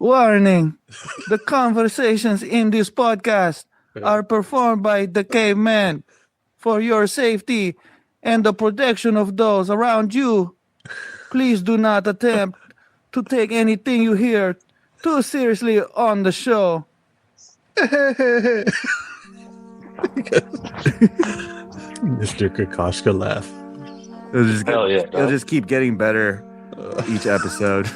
Warning. The conversations in this podcast are performed by the caveman. For your safety and the protection of those around you, please do not attempt to take anything you hear too seriously on the show. Mr. Kokoschka laugh. It'll just keep getting better each episode.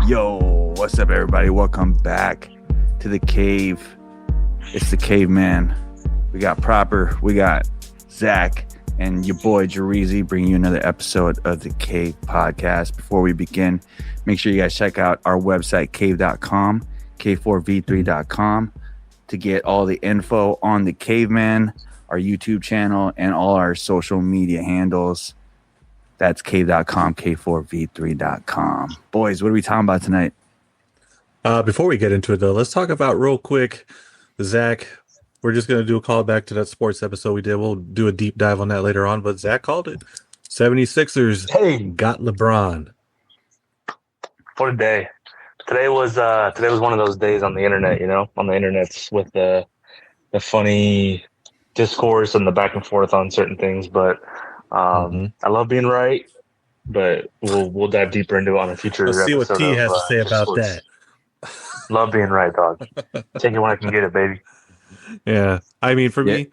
Yo, what's up, everybody? Welcome back to the cave. It's the caveman. We got Proper, we got Zack, and your boy Joreeezy bringing you another episode of the Cave Podcast. Before we begin, make sure you guys check out our website, cave.com, k4v3.com, to get all the info on the caveman, our YouTube channel, and all our social media handles. That's cave.com, k4v3.com. Boys, what are we talking about tonight? Before we get into it, though, let's talk about real quick, Zack. We're just going to do a callback to that sports episode we did. We'll do a deep dive on that later on, but Zack called it. 76ers got LeBron. What a day. Today was one of those days on the internet, on the internets with the funny discourse and the back and forth on certain things. But I love being right, but we'll dive deeper into it on a future Let's see what T has to say about that. Love being right, dog. Take it when I can get it, baby. Yeah. I mean, for me,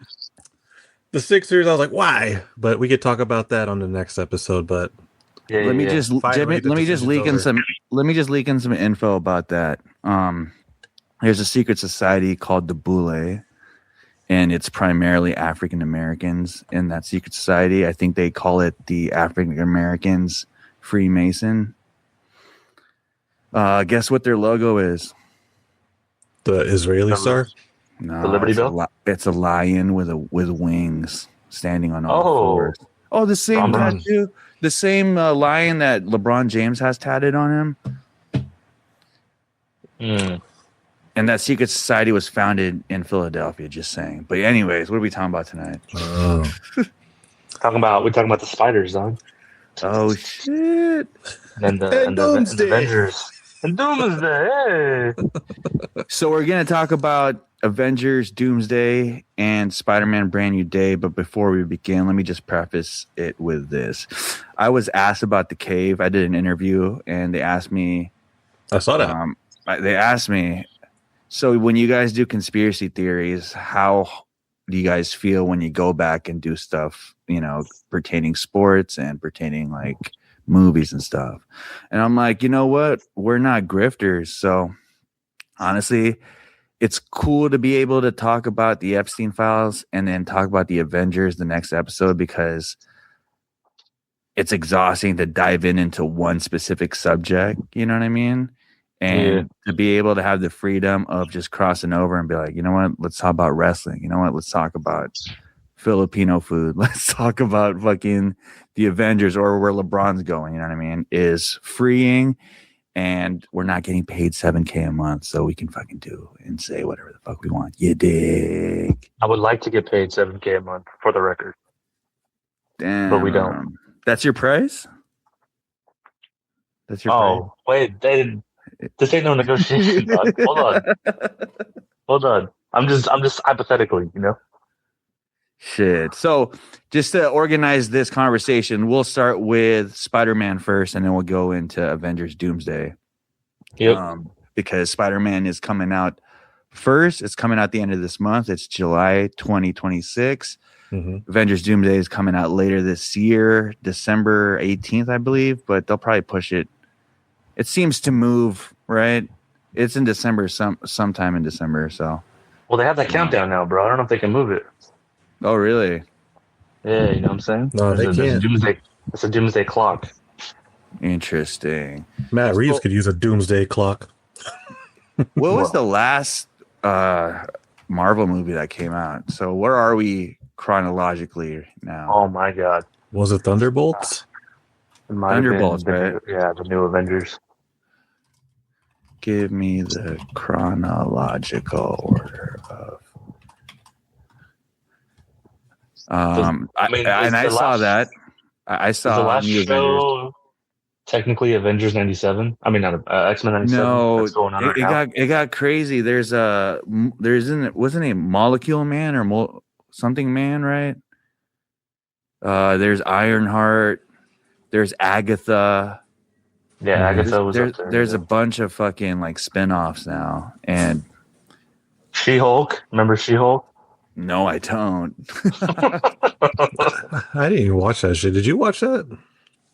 the Sixers, I was like, why? But we could talk about that on the next episode, but let me just leak in some info about that. There's a secret society called the Boule, and it's primarily African Americans in that secret society. I think they call it the African Americans Freemason. Guess what their logo is? The Israeli star? No, the Liberty Bell. It's a lion with wings standing on all fours. Oh, the same tattoo. The same lion that LeBron James has tatted on him. And that secret society was founded in Philadelphia, just saying. But anyways, what are we talking about tonight? We're talking about the spiders, dog. Oh, shit. And the Avengers. And Doomsday. So we're going to talk about Avengers Doomsday and Spider-Man Brand New Day. But before we begin, let me just preface it with this. I was asked about the cave. I did an interview, and they asked me. I saw that. They asked me, so when you guys do conspiracy theories, how do you guys feel when you go back and do stuff, pertaining sports and pertaining like movies and stuff? And I'm like, you know what? We're not grifters. So honestly, it's cool to be able to talk about the Epstein files and then talk about the Avengers the next episode, because it's exhausting to dive into one specific subject. You know what I mean? And to be able to have the freedom of just crossing over and be like, you know what? Let's talk about wrestling. You know what? Let's talk about Filipino food. Let's talk about fucking the Avengers or where LeBron's going. You know what I mean? Is freeing. And we're not getting paid $7,000 a month, so we can fucking do and say whatever the fuck we want. You dig? I would like to get paid $7,000 a month, for the record. Damn. But we don't. That's your price? That's your price? Oh, wait. This ain't no negotiation, dog. Hold on. I'm just hypothetically, Shit. So just to organize this conversation, we'll start with Spider-Man first, and then we'll go into Avengers Doomsday. Yep. Because Spider-Man is coming out first. It's coming out the end of this month. It's July 2026. Avengers Doomsday is coming out later this year, December 18th, I believe, but they'll probably push it. It seems to move, right? It's in December, sometime in December. So. Well, they have that countdown now, bro. I don't know if they can move it. Oh, really? Yeah, you know what I'm saying? No, they can't. It's a doomsday clock. Interesting. Matt Reeves could use a doomsday clock. What was the last Marvel movie that came out? So where are we chronologically now? Oh, my God. Was it Thunderbolts? Thunderbolts, right? Yeah, the new Avengers. Give me the chronological order of. I saw that. I Is the saw last New Avengers. show technically Avengers 97? I mean, not X-Men 97. No, That's going on right now. it got crazy. Wasn't a Molecule Man or something Man, right? There's Ironheart. There's Agatha. Yeah, Agatha was up there. There's a bunch of fucking like spinoffs now, and She-Hulk. Remember She-Hulk? no, I don't. I didn't even watch that shit. Did you watch that?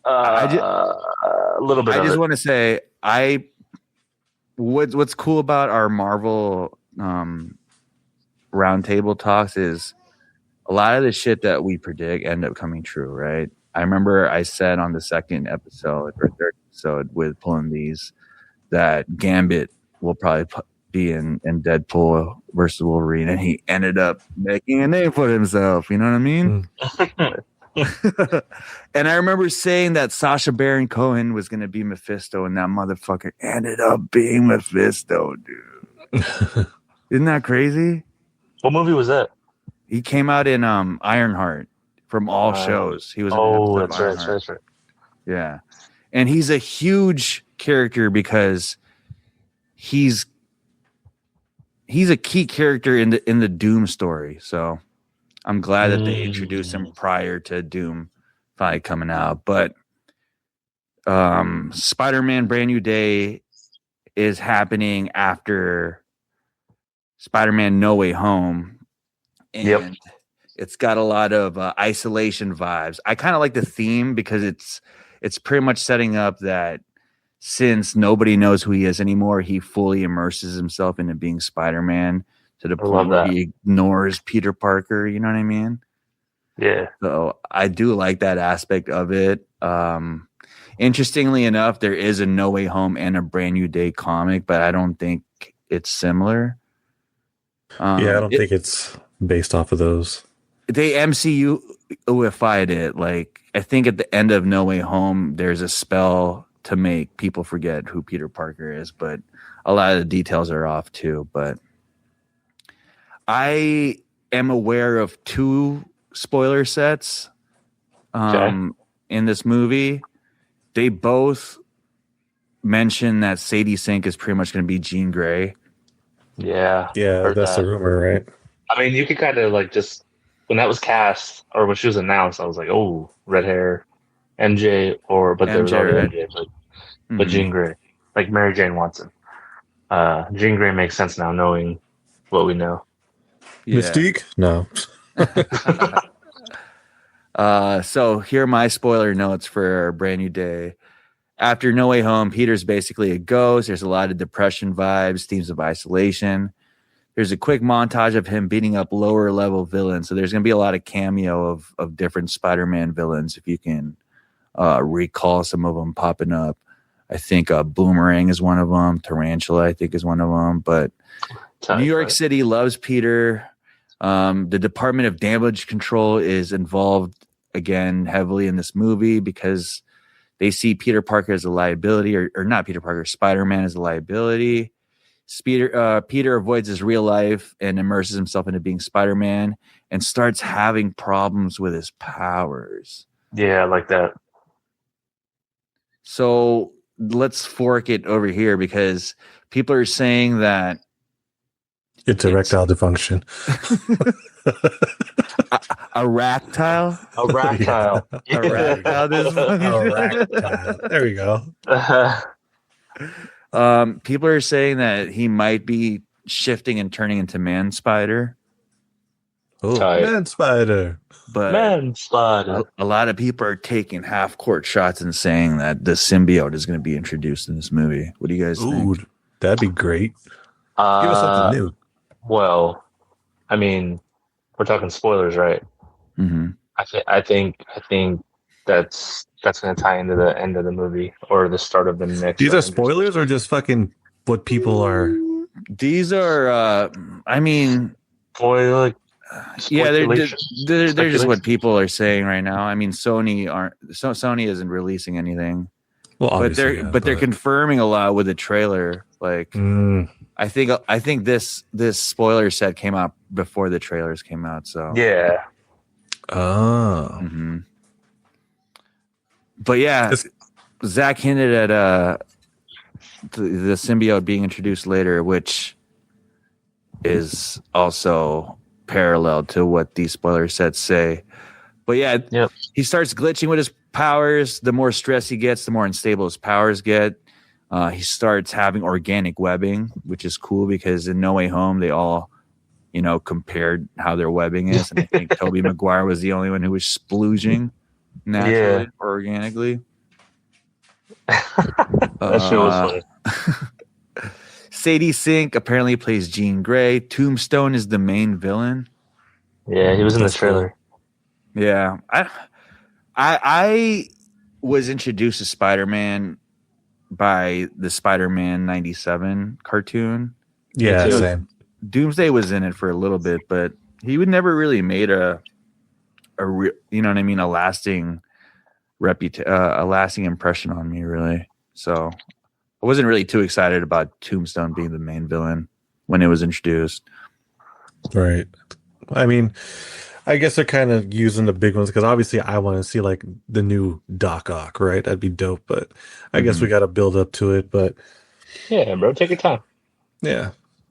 A little bit. I of just it. want to say what's cool about our Marvel roundtable talks is a lot of the shit that we predict end up coming true, right? I remember I said on the second episode or third episode with pulling these that Gambit will probably be in Deadpool versus Wolverine, and he ended up making a name for himself. You know what I mean? And I remember saying that Sacha Baron Cohen was going to be Mephisto, and that motherfucker ended up being Mephisto, dude. Isn't that crazy? What movie was that? He came out in Ironheart from all shows. He was. That's right. Yeah, and he's a huge character because he's a key character in the Doom story. So I'm glad that they introduced him prior to Doom probably coming out. But Spider-Man Brand New Day is happening after Spider-Man No Way Home. And it's got a lot of isolation vibes. I kind of like the theme because it's pretty much setting up that since nobody knows who he is anymore, he fully immerses himself into being Spider-Man to the point where he ignores Peter Parker. You know what I mean? Yeah. So I do like that aspect of it. Interestingly enough, there is a No Way Home and a Brand New Day comic, but I don't think it's similar. I don't think it's based off of those. They MCU-ified it. Like, I think at the end of No Way Home, there's a spell to make people forget who Peter Parker is, but a lot of the details are off too. But I am aware of 2 spoiler sets in this movie. They both mention that Sadie Sink is pretty much going to be Jean Grey. Yeah, that's the rumor, right? I mean, you could kind of like just when that was cast or when she was announced, I was like, oh, red hair, MJ, but there was already MJ, but Jean Grey, like Mary Jane Watson. Jean Grey makes sense now, knowing what we know. Yeah. Mystique? No. So here are my spoiler notes for Brand New Day. After No Way Home, Peter's basically a ghost. There's a lot of depression vibes, themes of isolation. There's a quick montage of him beating up lower level villains. So there's going to be a lot of cameo of different Spider-Man villains. If you can recall some of them popping up. I think Boomerang is one of them. Tarantula, I think, is one of them. But New York City loves Peter. The Department of Damage Control is involved again heavily in this movie because they see Peter Parker as a liability, or not Peter Parker, Spider-Man as a liability. Peter avoids his real life and immerses himself into being Spider-Man and starts having problems with his powers. Yeah, I like that. So let's fork it over here because people are saying that it's erectile dysfunction. A ractile? A ractile. A ractile dysfunction. There we go. People are saying that he might be shifting and turning into Man Spider. Oh, Man Spider. But Man Spider. A lot of people are taking half-court shots and saying that the symbiote is going to be introduced in this movie. What do you guys think? That'd be great. Give us something new. Well, I mean, we're talking spoilers, right? Mm-hmm. I think that's going to tie into the end of the movie or the start of the next. These are spoilers or just fucking what people are? These are, I mean, spoiler. Yeah, they're just what people are saying right now. I mean, Sony isn't releasing anything, but they're confirming a lot with the trailer. Like, I think this spoiler set came out before the trailers came out. So yeah. Oh. Mm-hmm. But yeah, It's- Zack hinted at the symbiote being introduced later, which is also parallel to what these spoiler sets say. But yeah, Yep. he starts glitching with his powers. The more stress he gets, the more unstable his powers get. He starts having organic webbing, which is cool because in No Way Home, they all, compared how their webbing is. And I think Tobey Maguire was the only one who was splooging naturally or organically. That shit was funny. Sadie Sink apparently plays Jean Grey. Tombstone is the main villain. Yeah, he was in the That's cool. trailer. Yeah, I was introduced to Spider-Man by the Spider-Man 97 cartoon. Yeah, It was- same. Doomsday was in it for a little bit, but he would never really made a lasting a lasting impression on me, really. So I wasn't really too excited about Tombstone being the main villain when it was introduced. Right. I mean, I guess they're kind of using the big ones because obviously I want to see like the new Doc Ock, right? That'd be dope. But I guess we got to build up to it. But Yeah, bro, take your time. yeah,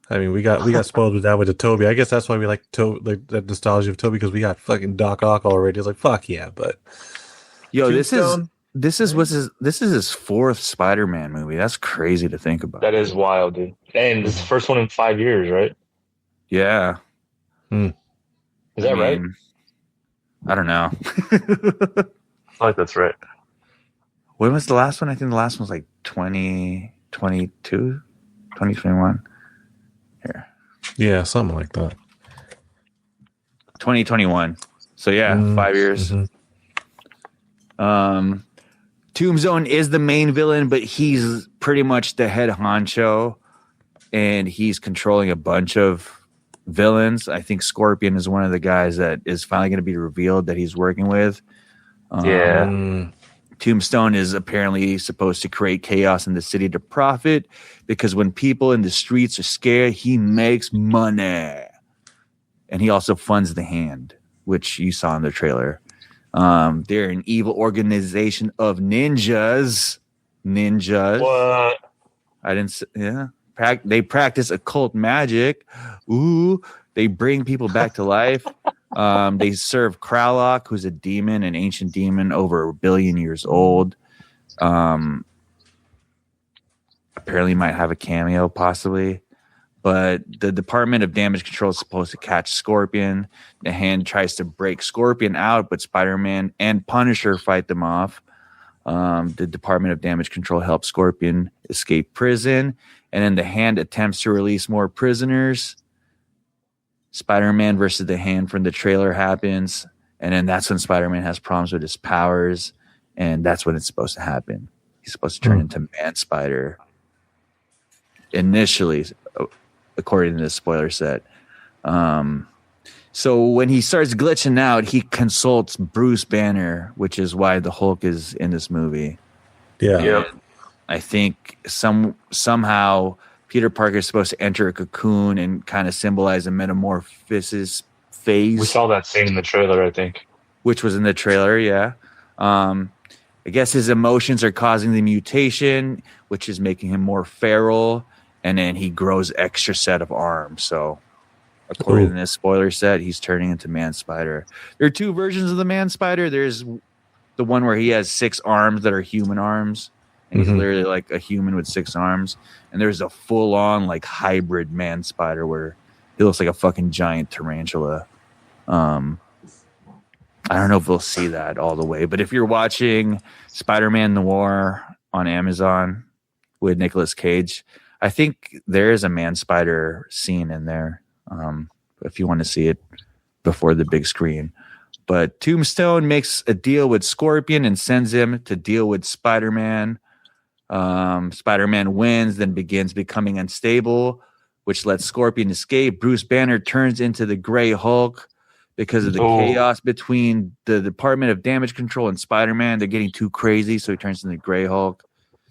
I mean, we got spoiled with that with the Toby. I guess that's why we like that nostalgia of Toby because we got fucking Doc Ock already. It's like fuck yeah, but Yo, Tombstone? this is his fourth Spider-Man movie. That's crazy to think about. That is wild, dude. And this is the first one in 5 years, right? Yeah. Is that right? I don't know. I feel like that's right. When was the last one? I think the last one was like 2022, 2021. Here. yeah, something like that. 2021. So yeah, 5 years. Tombstone is the main villain, but he's pretty much the head honcho, and he's controlling a bunch of villains. I think Scorpion is one of the guys that is finally going to be revealed that he's working with. Tombstone is apparently supposed to create chaos in the city to profit, because when people in the streets are scared, he makes money. And he also funds the Hand, which you saw in the trailer. They're an evil organization of ninjas. What? I didn't. Yeah, they practice occult magic. Ooh, they bring people back to life. They serve Kralok, who's a demon, an ancient demon over 1 billion years old. Apparently, might have a cameo, possibly. But the Department of Damage Control is supposed to catch Scorpion. The Hand tries to break Scorpion out, but Spider-Man and Punisher fight them off. The Department of Damage Control helps Scorpion escape prison, and then the Hand attempts to release more prisoners. Spider-Man versus the Hand from the trailer happens, and then that's when Spider-Man has problems with his powers, and that's when it's supposed to happen. He's supposed to turn into Man-Spider. Initially, according to the spoiler set. So when he starts glitching out, he consults Bruce Banner, which is why the Hulk is in this movie. Yeah. Yep. I think somehow Peter Parker is supposed to enter a cocoon and kind of symbolize a metamorphosis phase. We saw that scene in the trailer, I think. Which was in the trailer, yeah. I guess his emotions are causing the mutation, which is making him more feral, and then he grows extra set of arms. So, according to this spoiler set, he's turning into Man-Spider. There are two versions of the Man-Spider. There's the one where he has 6 arms that are human arms, and he's literally like a human with 6 arms. And there's a full-on like hybrid Man-Spider where he looks like a fucking giant tarantula. I don't know if we'll see that all the way, but if you're watching Spider-Man Noir on Amazon with Nicolas Cage, I think there is a Man-Spider scene in there, if you want to see it before the big screen. But Tombstone makes a deal with Scorpion and sends him to deal with Spider-Man. Spider-Man wins, then begins becoming unstable, which lets Scorpion escape. Bruce Banner turns into the Gray Hulk because of the chaos between the Department of Damage Control and Spider-Man. They're getting too crazy, so he turns into the Gray Hulk.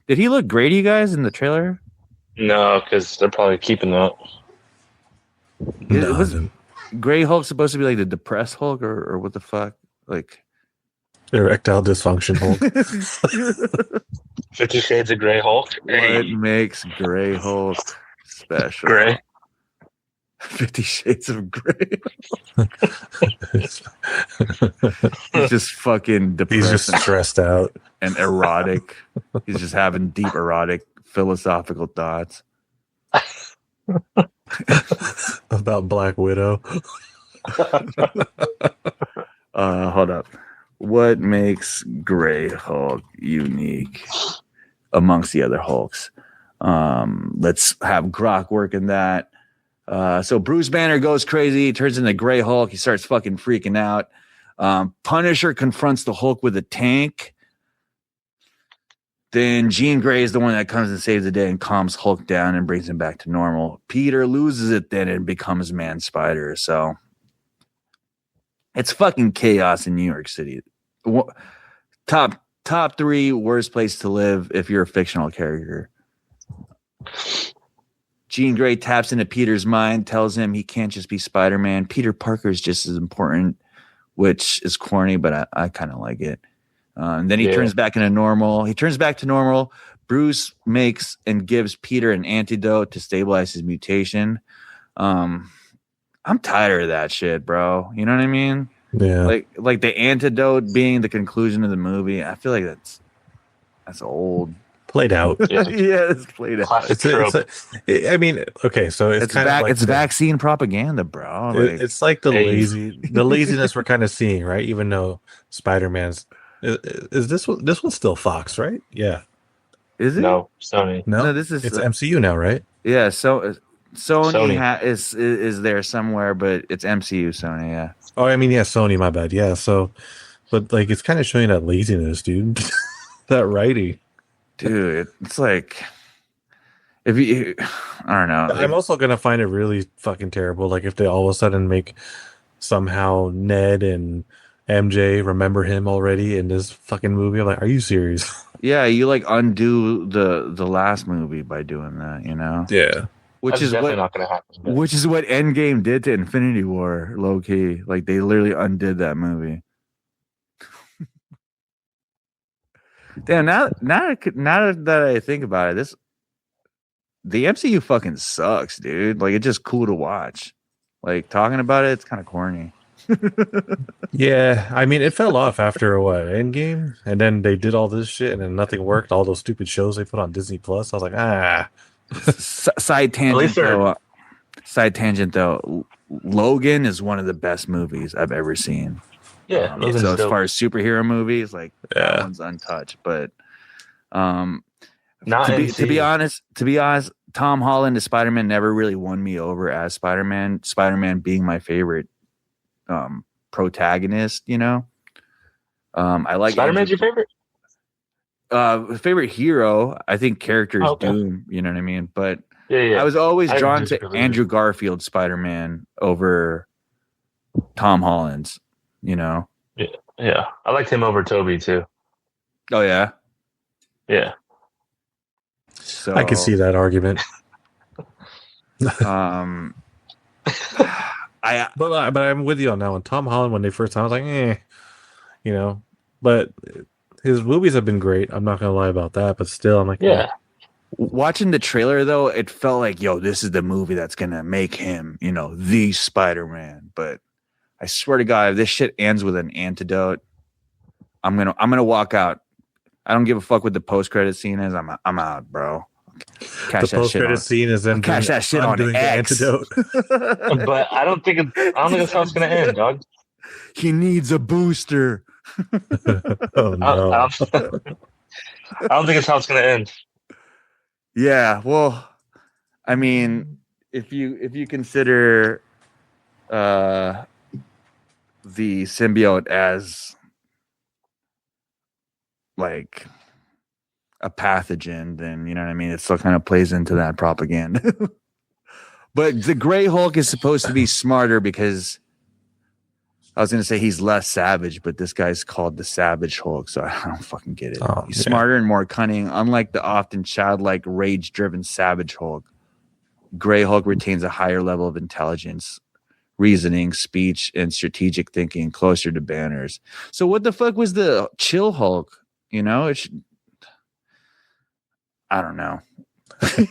Did he look great to you guys in the trailer? No, because they're probably keeping that. Was Gray Hulk supposed to be like the depressed Hulk, or what the fuck? Like, Erectile dysfunction Hulk. 50 Shades of Grey Hulk. What makes Grey Hulk special? Gray. 50 Shades of Grey. He's just fucking depressed. He's just stressed out and erotic. He's just having deep erotic philosophical thoughts about Black Widow. Hold up. What makes Grey Hulk unique amongst the other Hulks? Let's have Grok work in that. So Bruce Banner goes crazy. He turns into Grey Hulk. He starts fucking freaking out. Punisher confronts the Hulk with a tank. Then Jean Grey is the one that comes and saves the day and calms Hulk down and brings him back to normal. Peter loses it then and becomes Man Spider. So it's fucking chaos in New York City. Top 3 worst place to live if you're a fictional character. Jean Grey taps into Peter's mind, tells him he can't just be Spider-Man. Peter Parker is just as important, which is corny, but I kind of like it. And then he turns back into normal. He turns back to normal. Bruce makes and gives Peter an antidote to stabilize his mutation. I'm tired of that shit, bro. You know what I mean? Yeah. Like the antidote being the conclusion of the movie. I feel like that's old. Played out. Yeah, It's played out. I mean, okay, so it's kind of like it's vaccine propaganda, bro. It's like the laziness we're kind of seeing, right? Even though Spider-Man's is this one? This one's still Fox, right? Yeah. Is it? No, Sony. No, this is it's MCU now, right? Yeah. So Sony. Is there somewhere, but it's MCU Sony. Yeah. Oh, I mean, yeah, Sony. My bad. Yeah. So, but like, it's kind of showing that laziness, dude. That writing, dude. It's like if you, I don't know. I'm also gonna find it really fucking terrible. Like if they all of a sudden make somehow Ned and MJ remember him already in this fucking movie. I'm like, are you serious? Yeah, you like undo the last movie by doing that, you know? Yeah. That's definitely not going to happen. But... Which is what Endgame did to Infinity War, low key. Like they literally undid that movie. Damn, now that I think about it, the MCU fucking sucks, dude. Like it's just cool to watch. Like talking about it, it's kind of corny. Yeah, I mean, it fell off after what Endgame, and then they did all this shit, and then nothing worked. All those stupid shows they put on Disney Plus. I was like, Side tangent though. Logan is one of the best movies I've ever seen. Yeah. So as far as superhero movies, like that one's untouched. But to be honest, Tom Holland as Spider-Man never really won me over as Spider-Man. Spider-Man being my favorite protagonist, you know. I like Spider-Man's your favorite? Favorite hero. I think character is Doom, you know what I mean? But I was always drawn to Andrew Garfield's Spider-Man over Tom Holland's, you know. Yeah. I liked him over Toby too. Oh yeah. Yeah. So I can see that argument. Uh, but I'm with you on that one. Tom Holland, when they first time, I was like, you know. But his movies have been great. I'm not gonna lie about that. But still, I'm like, yeah. Watching the trailer though, it felt like, yo, this is the movie that's gonna make him, you know, the Spider-Man. But I swear to God, if this shit ends with an antidote, I'm gonna walk out. I don't give a fuck what the post-credit scene is. I'm out, bro. The post-credit scene is them cash that shit on X. The antidote. But I don't think that's how it's gonna end, dog. He needs a booster. Oh no! I don't think it's how it's gonna end. Yeah, well, I mean, if you consider the symbiote as like a pathogen, then you know what I mean. It still kind of plays into that propaganda. But the Grey Hulk is supposed to be smarter because I was going to say he's less savage, but this guy's called the Savage Hulk, so I don't fucking get it. He's smarter and more cunning. Unlike the often childlike, rage-driven Savage Hulk, Grey Hulk retains a higher level of intelligence, reasoning, speech, and strategic thinking closer to Banner's. So what the fuck was the chill Hulk? You know, I don't know.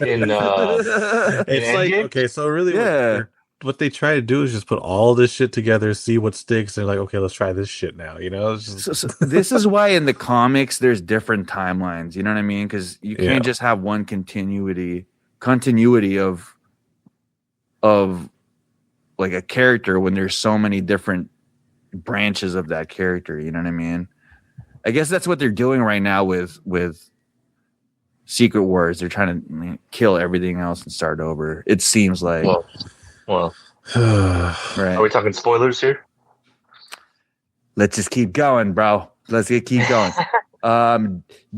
In It's like, Endgame? okay, so really Yeah. what they try to do is just put all this shit together, see what sticks. They're like, okay, let's try this shit now. You know, it's just, So this is why in the comics there's different timelines. You know what I mean? Because you can't just have one continuity of like a character when there's so many different branches of that character. You know what I mean? I guess that's what they're doing right now with Secret Wars. They're trying to kill everything else and start over. It seems like. Well, right. Are we talking spoilers here? Let's just keep going, bro. Let's keep going.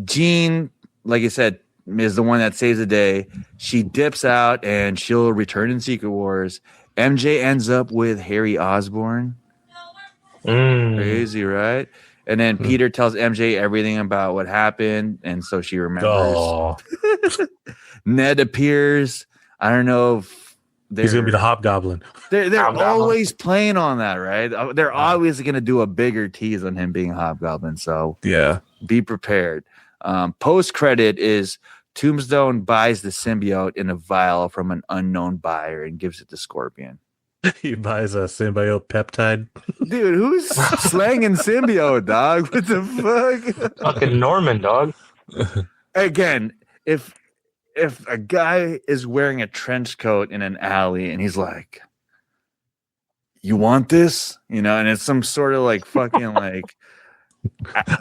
Jean, like I said, is the one that saves the day. She dips out and she'll return in Secret Wars. MJ ends up with Harry Osborn. Crazy, right? And then Peter tells MJ everything about what happened, and so she remembers. oh, Ned appears. I don't know if he's gonna be the Hobgoblin. They're always playing on that, right? They're always going to do a bigger tease on him being Hobgoblin. So Yeah. be prepared. Post credit is Tombstone buys the symbiote in a vial from an unknown buyer and gives it to Scorpion. He buys a symbiote peptide. Dude, who's slanging symbiote, dog? What the fuck? Fucking Norman, dog. Again, if a guy is wearing a trench coat in an alley and he's like, you want this? You know, and it's some sort of like fucking like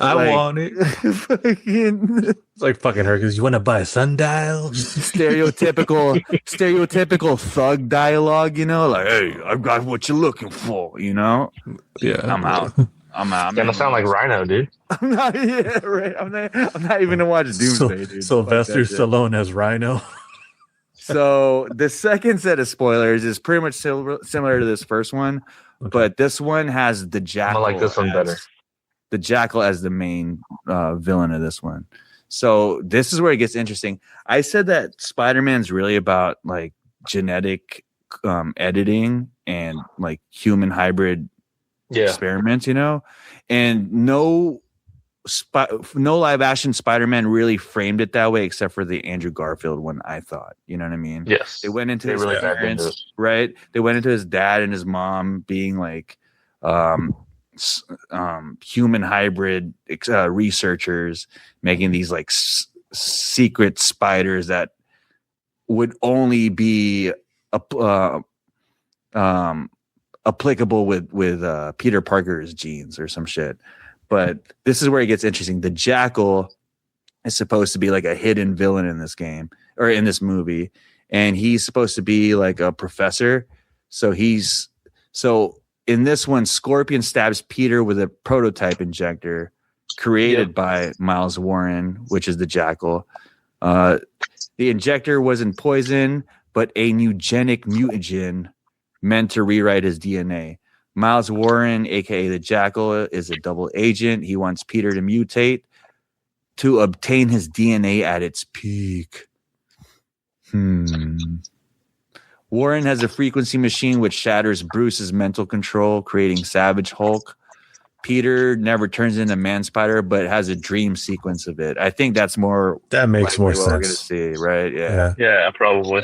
I want it. fucking It's like fucking her because you want to buy a sundial. stereotypical thug dialogue, you know, like, hey, I've got what you're looking for, you know? Yeah. I'm out. Gonna sound like Rhino, dude. I'm not right. I'm not even gonna watch Doomsday, dude. Sylvester Stallone as Rhino. So the second set of spoilers is pretty much similar to this first one, but this one has the Jackal. I like this one better. The Jackal as the main villain of this one. So this is where it gets interesting. I said that Spider-Man's really about like genetic editing and like human hybrid experiments, you know, and no live action Spider-Man really framed it that way, except for the Andrew Garfield one. I thought, you know what I mean? Yes, they went into his parents, right? They went into his dad and his mom being like human hybrid researchers making these like secret spiders that would only be applicable with Peter Parker's genes or some shit. But this is where it gets interesting. The Jackal is supposed to be like a hidden villain in this game or in this movie, and he's supposed to be like a professor. So in this one, Scorpion stabs Peter with a prototype injector created by Miles Warren, which is the Jackal. The injector wasn't poison, but a eugenic mutagen meant to rewrite his DNA. Miles Warren, aka the Jackal, is a double agent. He wants Peter to mutate to obtain his DNA at its peak. Warren has a frequency machine which shatters Bruce's mental control, creating Savage Hulk. Peter never turns into Man Spider, but has a dream sequence of it. I think that's more. That makes more what sense. We're gonna see, right? Yeah, probably.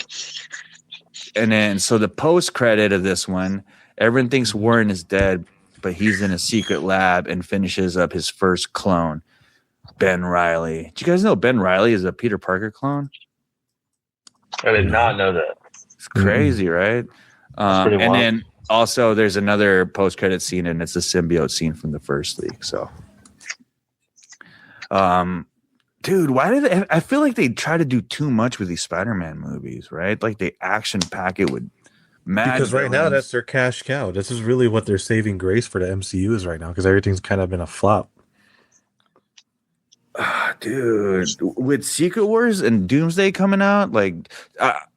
And then, so the post credit of this one, everyone thinks Warren is dead, but he's in a secret lab and finishes up his first clone, Ben Reilly. Do you guys know Ben Reilly is a Peter Parker clone? I did not know that. It's crazy, right? And wild. Then also there's another post credit scene, and it's a symbiote scene from the first league. So, dude, why did they? I feel like they try to do too much with these Spider-Man movies, right? Like they action pack it with mad. Because right now that's their cash cow. This is really what they're saving grace for the MCU is right now, because everything's kind of been a flop. Dude, with Secret Wars and Doomsday coming out, like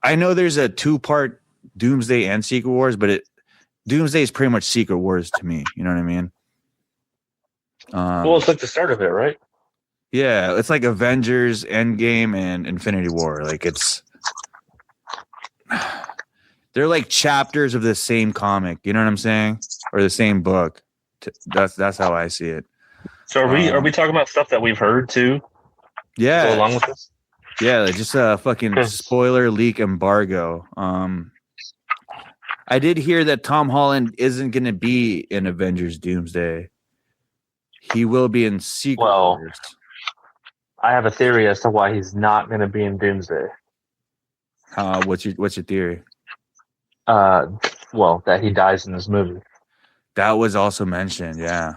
I know there's a 2-part Doomsday and Secret Wars, but Doomsday is pretty much Secret Wars to me. You know what I mean? Well, it's like the start of it, right? Yeah, it's like Avengers, Endgame, and Infinity War. Like They're like chapters of the same comic. You know what I'm saying? Or the same book. That's how I see it. So are we talking about stuff that we've heard too? Yeah. Go along with this? Yeah, just a fucking spoiler leak embargo. I did hear that Tom Holland isn't going to be in Avengers Doomsday. He will be in Secret Wars. I have a theory as to why he's not going to be in Doomsday. What's your theory? That he dies in this movie. That was also mentioned, yeah.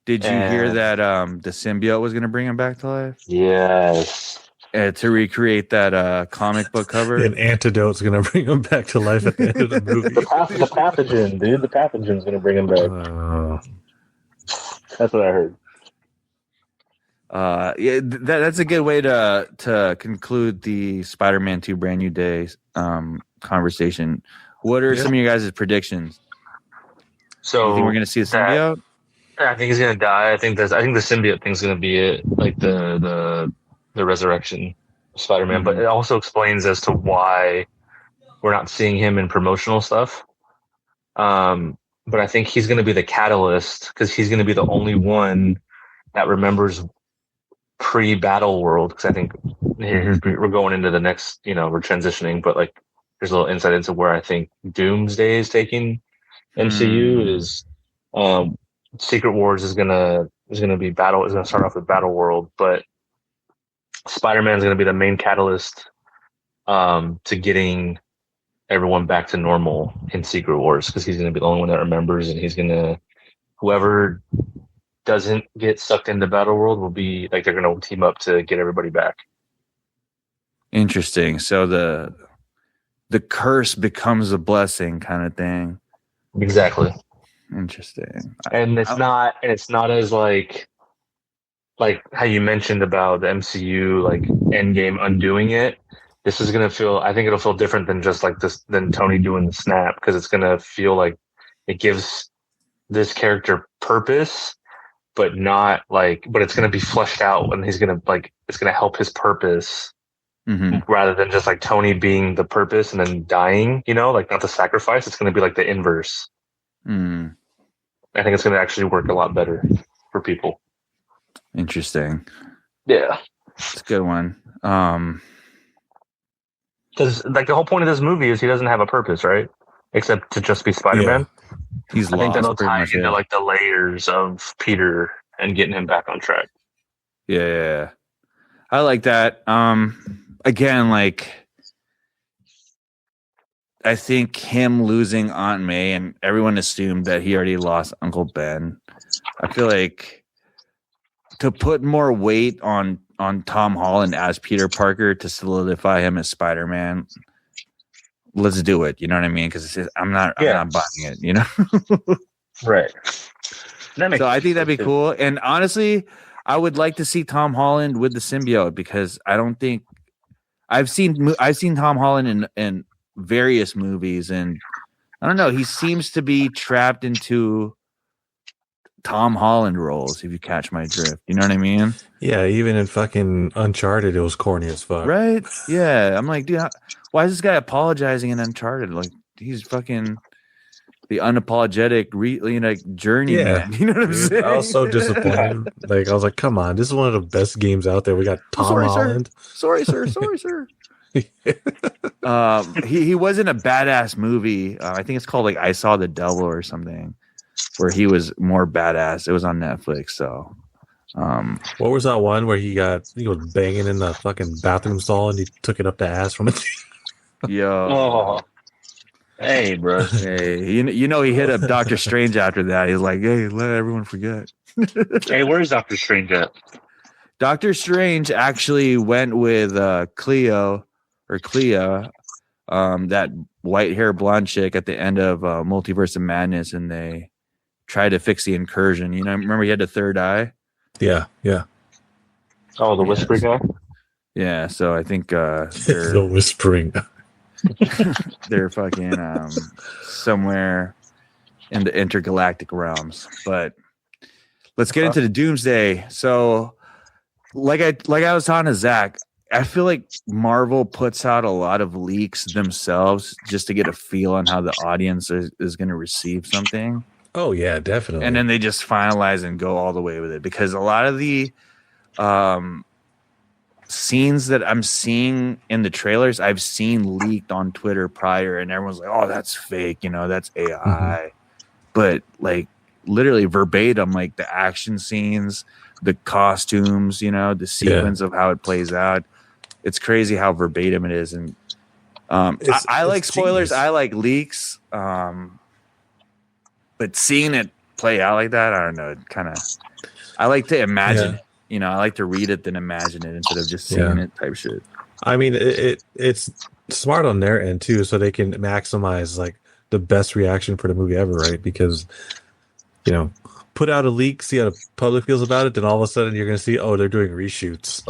Did you hear that the symbiote was going to bring him back to life? Yes. To recreate that comic book cover? An antidote's going to bring him back to life at the end of the movie. The pathogen, dude. The pathogen's going to bring him back. That's what I heard. Yeah, that's a good way to conclude the Spider-Man 2 Brand New Day conversation. What are some of your guys' predictions? So you think we're going to see the symbiote? I think he's going to die. I think the symbiote thing's going to be it, like the resurrection of Spider-Man. Mm-hmm. But it also explains as to why we're not seeing him in promotional stuff. But I think he's going to be the catalyst because he's going to be the only one that remembers pre-battle world. Because I think we're going into the next, we're transitioning, but like there's a little insight into where I think Doomsday is taking MCU is Secret Wars is gonna be battle is gonna start off with Battle World, but Spider-Man is gonna be the main catalyst to getting everyone back to normal in Secret Wars because he's gonna be the only one that remembers, and he's gonna whoever doesn't get sucked into Battle World will be like they're gonna team up to get everybody back. Interesting. So the curse becomes a blessing, kind of thing. Exactly. Interesting. And it's not as like how you mentioned about the MCU like Endgame undoing it. This is gonna feel. I think it'll feel different than just like this than Tony doing the snap because it's gonna feel like it gives this character purpose, but not like. But it's gonna be fleshed out, and he's gonna like it's gonna help his purpose. Mm-hmm. Rather than just like Tony being the purpose and then dying, like not the sacrifice, it's going to be like the inverse. I think it's going to actually work a lot better for people. Interesting. Yeah. It's a good one. Because like the whole point of this movie is he doesn't have a purpose, right? Except to just be Spider-Man. Yeah. He's I lost. think that'll tie into like the layers of Peter and getting him back on track. Yeah. I like that. Again, like I think him losing Aunt May and everyone assumed that he already lost Uncle Ben. I feel like to put more weight on Tom Holland as Peter Parker to solidify him as Spider-Man, let's do it. You know what I mean? Because I'm not buying it. Right. So I think that'd be cool. And honestly, I would like to see Tom Holland with the symbiote because I don't think I've seen Tom Holland in various movies, and I don't know. He seems to be trapped into Tom Holland roles. If you catch my drift, you know what I mean? Yeah, even in fucking Uncharted, it was corny as fuck. Right? Yeah, I'm like, dude, why is this guy apologizing in Uncharted? Like he's fucking the unapologetic, journey man. You know what I'm saying? I was so disappointed. I was like, come on, this is one of the best games out there. We got Tom Holland. Sorry, sir. He was in a badass movie. I think it's called like I Saw the Devil or something, where he was more badass. It was on Netflix. So, what was that one where he was banging in the fucking bathroom stall and he took it up the ass from it? Yo. Oh. Hey, bro. Hey, he hit up Doctor Strange after that. He's like, hey, let everyone forget. Hey, where's Doctor Strange at? Doctor Strange actually went with Clea, that white hair blonde chick at the end of Multiverse of Madness, and they tried to fix the incursion. Remember he had the third eye? Yeah. Oh, the whispering guy? Yeah, so I think the whispering guy. They're fucking somewhere in the intergalactic realms. But let's get into the Doomsday. So like I was talking to Zach, I feel like Marvel puts out a lot of leaks themselves just to get a feel on how the audience is going to receive something. Oh yeah, definitely. And then they just finalize and go all the way with it, because a lot of the scenes that I'm seeing in the trailers, I've seen leaked on Twitter prior, and everyone's like, "Oh, that's fake," that's AI. But like literally verbatim, like the action scenes, the costumes, the sequence of how it plays out. It's crazy how verbatim it is. And I like spoilers. Genius. I like leaks. But seeing it play out like that, I don't know. I like to imagine it. I like to read it then imagine it instead of just seeing it type shit. I mean, it's smart on their end too, so they can maximize like the best reaction for the movie ever, right? Because put out a leak, see how the public feels about it, then all of a sudden you're going to see, oh, they're doing reshoots.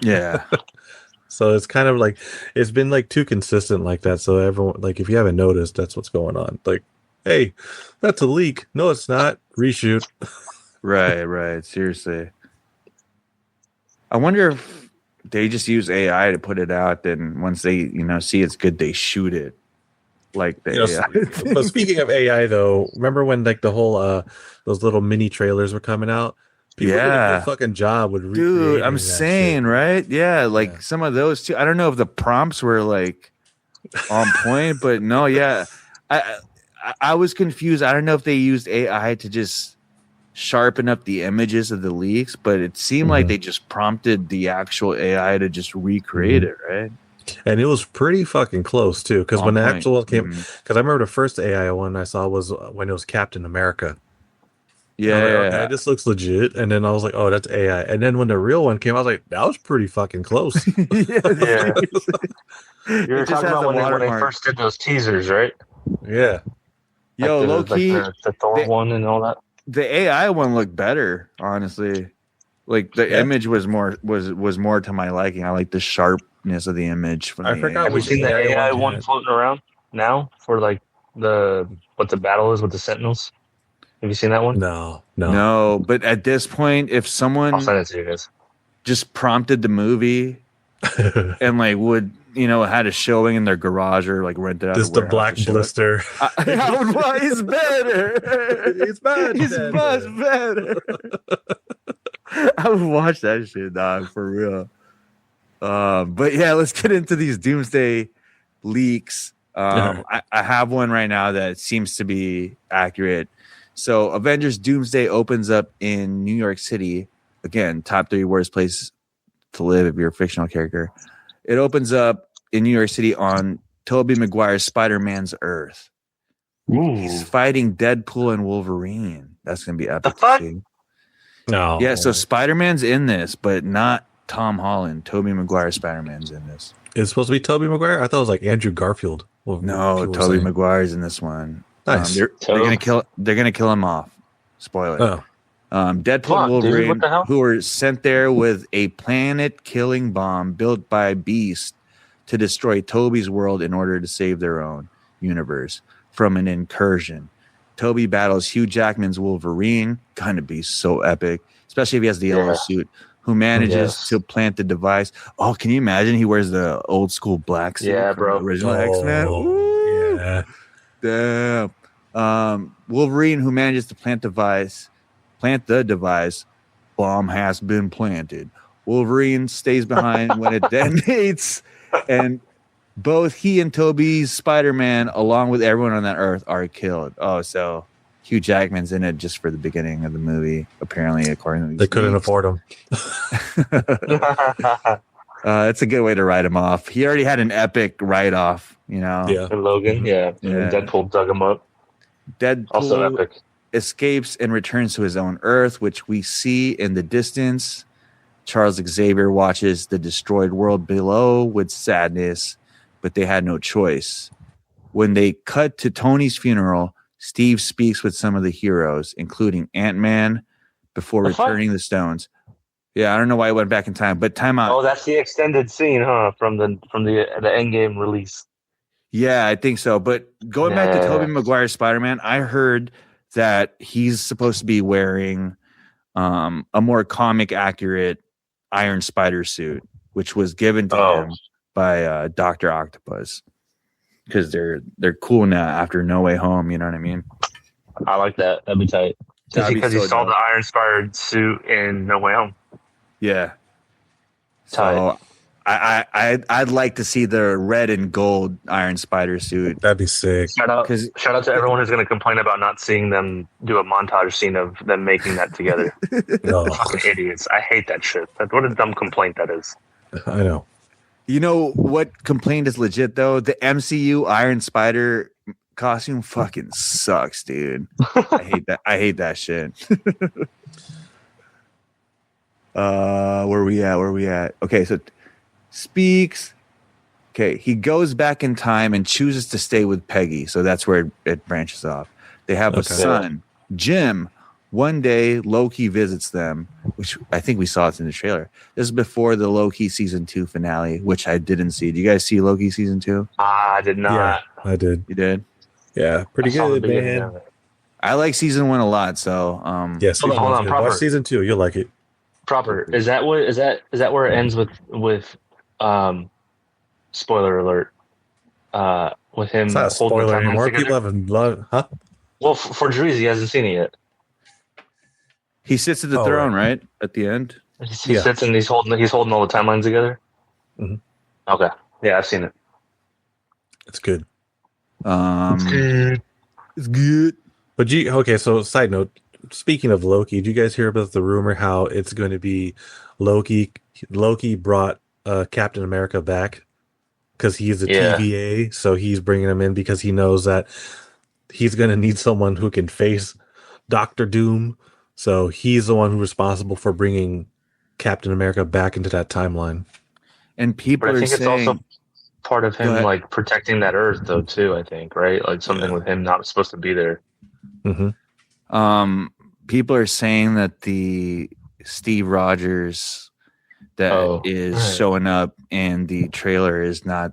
Yeah. So it's kind of like it's been like too consistent like that. So everyone, like, if you haven't noticed, that's what's going on. Like, hey, that's a leak. No, it's not. Reshoot. Right. Seriously. I wonder if they just use AI to put it out. Then once they, see it's good, they shoot it like the AI. But speaking of AI, though, remember when like the whole those little mini trailers were coming out? People did a good fucking job with recreating. Dude, I'm saying, right? Yeah, like some of those too. I don't know if the prompts were like on point, but no, yeah. I was confused. I don't know if they used AI to just sharpen up the images of the leaks, but it seemed like they just prompted the actual AI to just recreate it, right? And it was pretty fucking close too, because when the actual one came, because I remember the first AI one I saw was when it was Captain America. Yeah, okay, this looks legit. And then I was like, oh, that's AI. And then when the real one came, I was like, that was pretty fucking close. Yeah. You were talking about when they first did those teasers, right? Yeah. Yo, like low key, the Thor one and all that. The AI one looked better, honestly. Like the image was more to my liking. I like the sharpness of the image. I forgot. Have you seen the AI one floating around now for like what the battle is with the Sentinels? Have you seen that one? No. But at this point, if someone I'll send it to you guys, just prompted the movie and like would had a showing in their garage or like rented out just the black blister, he's better. He's bad. He's much better. I would watch that shit, dog, for real. But yeah, let's get into these Doomsday leaks. I have one right now that seems to be accurate. So Avengers Doomsday opens up in New York City. Again, top 3 worst places to live if you're a fictional character. It opens up in New York City on Tobey Maguire's Spider-Man's Earth. Ooh. He's fighting Deadpool and Wolverine. That's going to be epic to see. No. Yeah, so Spider-Man's in this, but not Tom Holland. Tobey Maguire's Spider-Man's in this. It's supposed to be Tobey Maguire? I thought it was like Andrew Garfield. No, Tobey Maguire's in this one. Nice. They're gonna kill him off. Spoiler. Oh. Deadpool and Wolverine, who were sent there with a planet-killing bomb built by Beast to destroy Tobey's world in order to save their own universe from an incursion. Tobey battles Hugh Jackman's Wolverine, gonna be so epic, especially if he has the yellow suit, who manages to plant the device. Oh, can you imagine? He wears the old school black suit from the original X-Men. Ooh. Yeah. Damn. Wolverine, who manages to plant the device. Bomb has been planted. Wolverine stays behind when it detonates, and both he and Tobey's Spider-Man, along with everyone on that Earth, are killed. Oh, so Hugh Jackman's in it just for the beginning of the movie, apparently, according to these They couldn't afford him. It's a good way to write him off. He already had an epic write-off, Yeah. And Logan, And Deadpool dug him up. Deadpool also epic. Escapes and returns to his own Earth, which we see in the distance. Charles Xavier watches the destroyed world below with sadness, but they had no choice. When they cut to Tony's funeral, Steve speaks with some of the heroes, including Ant-Man, before returning the stones. Yeah, I don't know why he went back in time, but time out. Oh, that's the extended scene, huh? From the Endgame release. Yeah, I think so. But going back to Tobey Maguire's Spider-Man, I heard that he's supposed to be wearing a more comic accurate Iron Spider suit. which was given to him by Dr. Octopus, because they're cool now after No Way Home. You know what I mean? I like that. That'd be tight. Because he so saw dope. the iron-inspired suit in No Way Home. Yeah. Tight. So I'd like to see the red and gold Iron Spider suit. That'd be sick. Shout out to everyone who's going to complain about not seeing them do a montage scene of them making that together. No, Fucking idiots. I hate that shit. What a dumb complaint that is. I know. You know what complaint is legit though? The MCU Iron Spider costume fucking sucks, dude. I hate that shit. Where we at? Okay, so speaks. Okay, he goes back in time and chooses to stay with Peggy, so that's where it branches off. They have a son, Jim. One day, Loki visits them, which I think we saw it in the trailer. This is before the Loki season 2 finale, which I didn't see. Did you guys see Loki season 2? I did not. Yeah, I did. You did? Yeah, pretty good, man. I like season 1 a lot, so Yes, hold on, proper. watch season 2. You'll like it. Proper. Is that where it ends with spoiler alert. With him It's not a holding the spoiler timelines anymore. together? People haven't loved, huh? Well, for Joreeezy, he hasn't seen it yet. he sits at the throne, right? At the end. He sits and he's holding all the timelines together. Mhm. Okay. Yeah, I've seen it. It's good. It's good. But okay, so side note, speaking of Loki, did you guys hear about the rumor how it's going to be Loki brought Captain America back because he's a TVA, so he's bringing him in because he knows that he's going to need someone who can face Doctor Doom. So he's the one who's responsible for bringing Captain America back into that timeline. And people But I are think it's saying, also part of him like protecting that Earth, though, too. I think, right? Like something with him not supposed to be there. Mm-hmm. People are saying that the Steve Rogers that is showing up in the trailer is not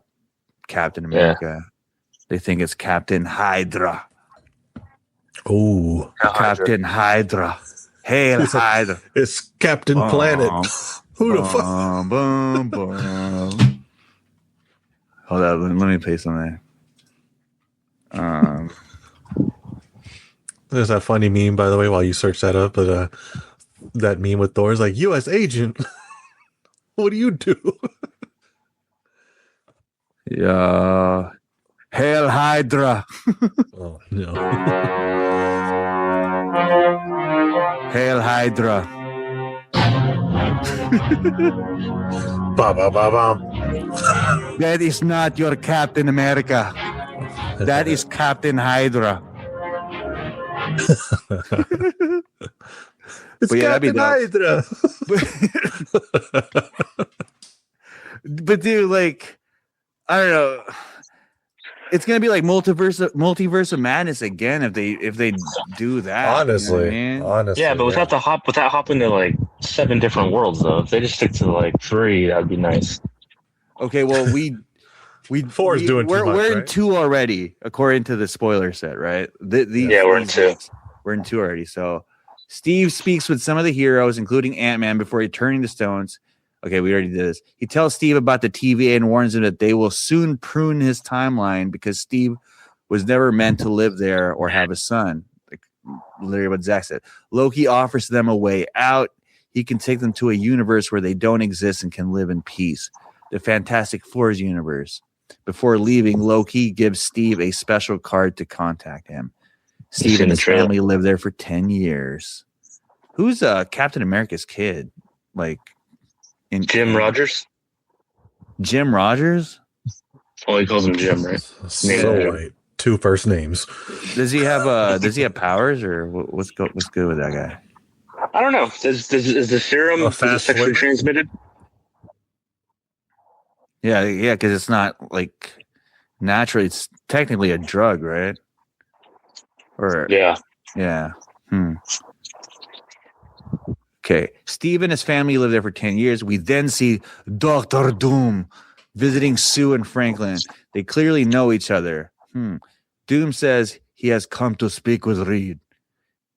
Captain America. They think it's Captain Hydra. Oh, Captain Hydra. Hail Hydra. It's Captain Planet. Who the fuck? Hold on, let me play something. There's that funny meme, by the way, while you search that up. But that meme with Thor is like, U.S. agent. What do you do? Yeah. Hail Hydra. Oh, no. Hail Hydra. Ba, ba, ba, ba. That is not your Captain America. That is Captain Hydra. It's Captain Hydra. But dude, like, I don't know. It's gonna be like multiverse of madness again if they do that. Honestly, you know what I mean? honestly, Yeah, but without hopping to like 7 different worlds, though. If they just stick to like 3, that'd be nice. Okay, well Four is doing too much, we're in right? 2 already, according to the spoiler set, right? We're in 2. We're in 2 already. So Steve speaks with some of the heroes, including Ant-Man, before turning to stones. Okay, we already did this. He tells Steve about the TVA and warns him that they will soon prune his timeline because Steve was never meant to live there or have a son. Like literally what Zack said. Loki offers them a way out. He can take them to a universe where they don't exist and can live in peace. The Fantastic Four's universe. Before leaving, Loki gives Steve a special card to contact him. Steve and his family lived there for 10 years. Who's Captain America's kid? Like Jim Rogers? Jim Rogers? Oh, he calls him Jim, right? So white. 2 first names. Does he have powers or what's good with that guy? I don't know. Is the serum sexually transmitted? Yeah, because it's not like naturally. It's technically a drug, right? Or yeah. Okay. Steve and his family lived there for 10 years. We then see Dr. Doom visiting Sue and Franklin. They clearly know each other. Doom says he has come to speak with Reed.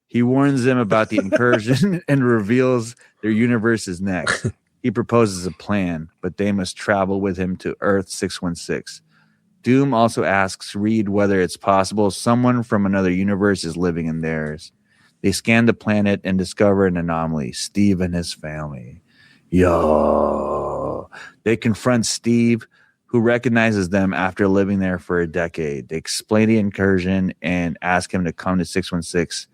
He warns them about the incursion and reveals their universe is next. He proposes a plan, but they must travel with him to Earth 616. Doom also asks Reed whether it's possible someone from another universe is living in theirs. They scan the planet and discover an anomaly, Steve and his family. Yo. They confront Steve, who recognizes them after living there for a decade. They explain the incursion and ask him to come to 616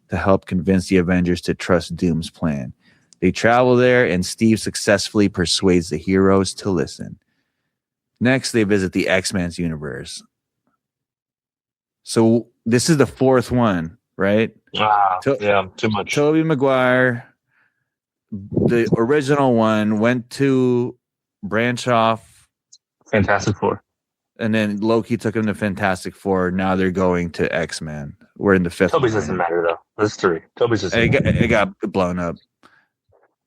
to help convince the Avengers to trust Doom's plan. They travel there, and Steve successfully persuades the heroes to listen. Next, they visit the X-Men's universe. So this is the fourth one, right? Yeah, too much. Tobey Maguire, the original one, went to branch off. Fantastic Four. And then Loki took him to Fantastic Four. Now they're going to X-Men. We're in the fifth Toby's one. doesn't matter, though. There's three. Toby's doesn't matter. It got blown up.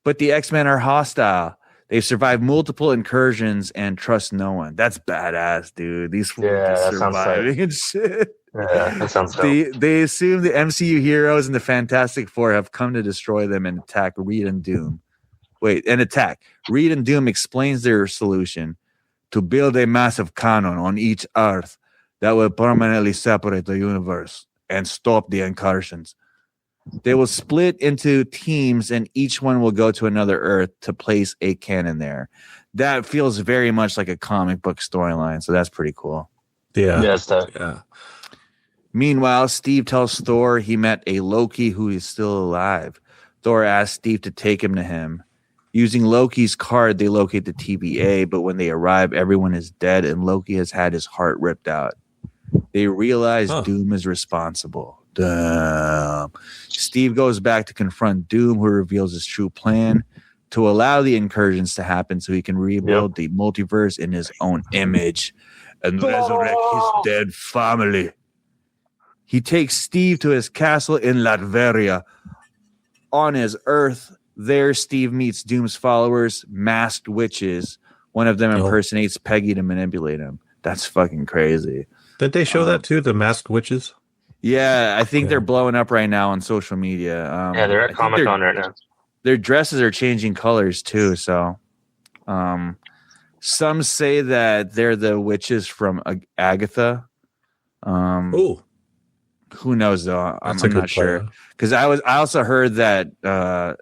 But the X-Men are hostile. They've survived multiple incursions and trust no one. That's badass, dude. These fools are surviving and shit. Yeah, that sounds dope. They assume the MCU heroes and the Fantastic Four have come to destroy them and attack Reed and Doom. Reed and Doom explains their solution: to build a massive cannon on each Earth that will permanently separate the universe and stop the incursions. They will split into teams, and each one will go to another Earth to place a cannon there. That feels very much like a comic book storyline, so that's pretty cool. Yeah. Yeah. Meanwhile, Steve tells Thor he met a Loki who is still alive. Thor asks Steve to take him to him. Using Loki's card, they locate the TVA, but when they arrive, everyone is dead, and Loki has had his heart ripped out. They realize Doom is responsible. Damn. Steve goes back to confront Doom, who reveals his true plan to allow the incursions to happen so he can rebuild the multiverse in his own image and resurrect his dead family. He takes Steve to his castle in Latveria. On his Earth, there Steve meets Doom's followers, masked witches. One of them impersonates Peggy to manipulate him. That's fucking crazy. Did they show that too, the masked witches? Yeah, I think they're blowing up right now on social media. They're at Comic-Con right now. Their dresses are changing colors too. So, some say that they're the witches from Agatha. Who knows though? I'm not sure, because I also heard that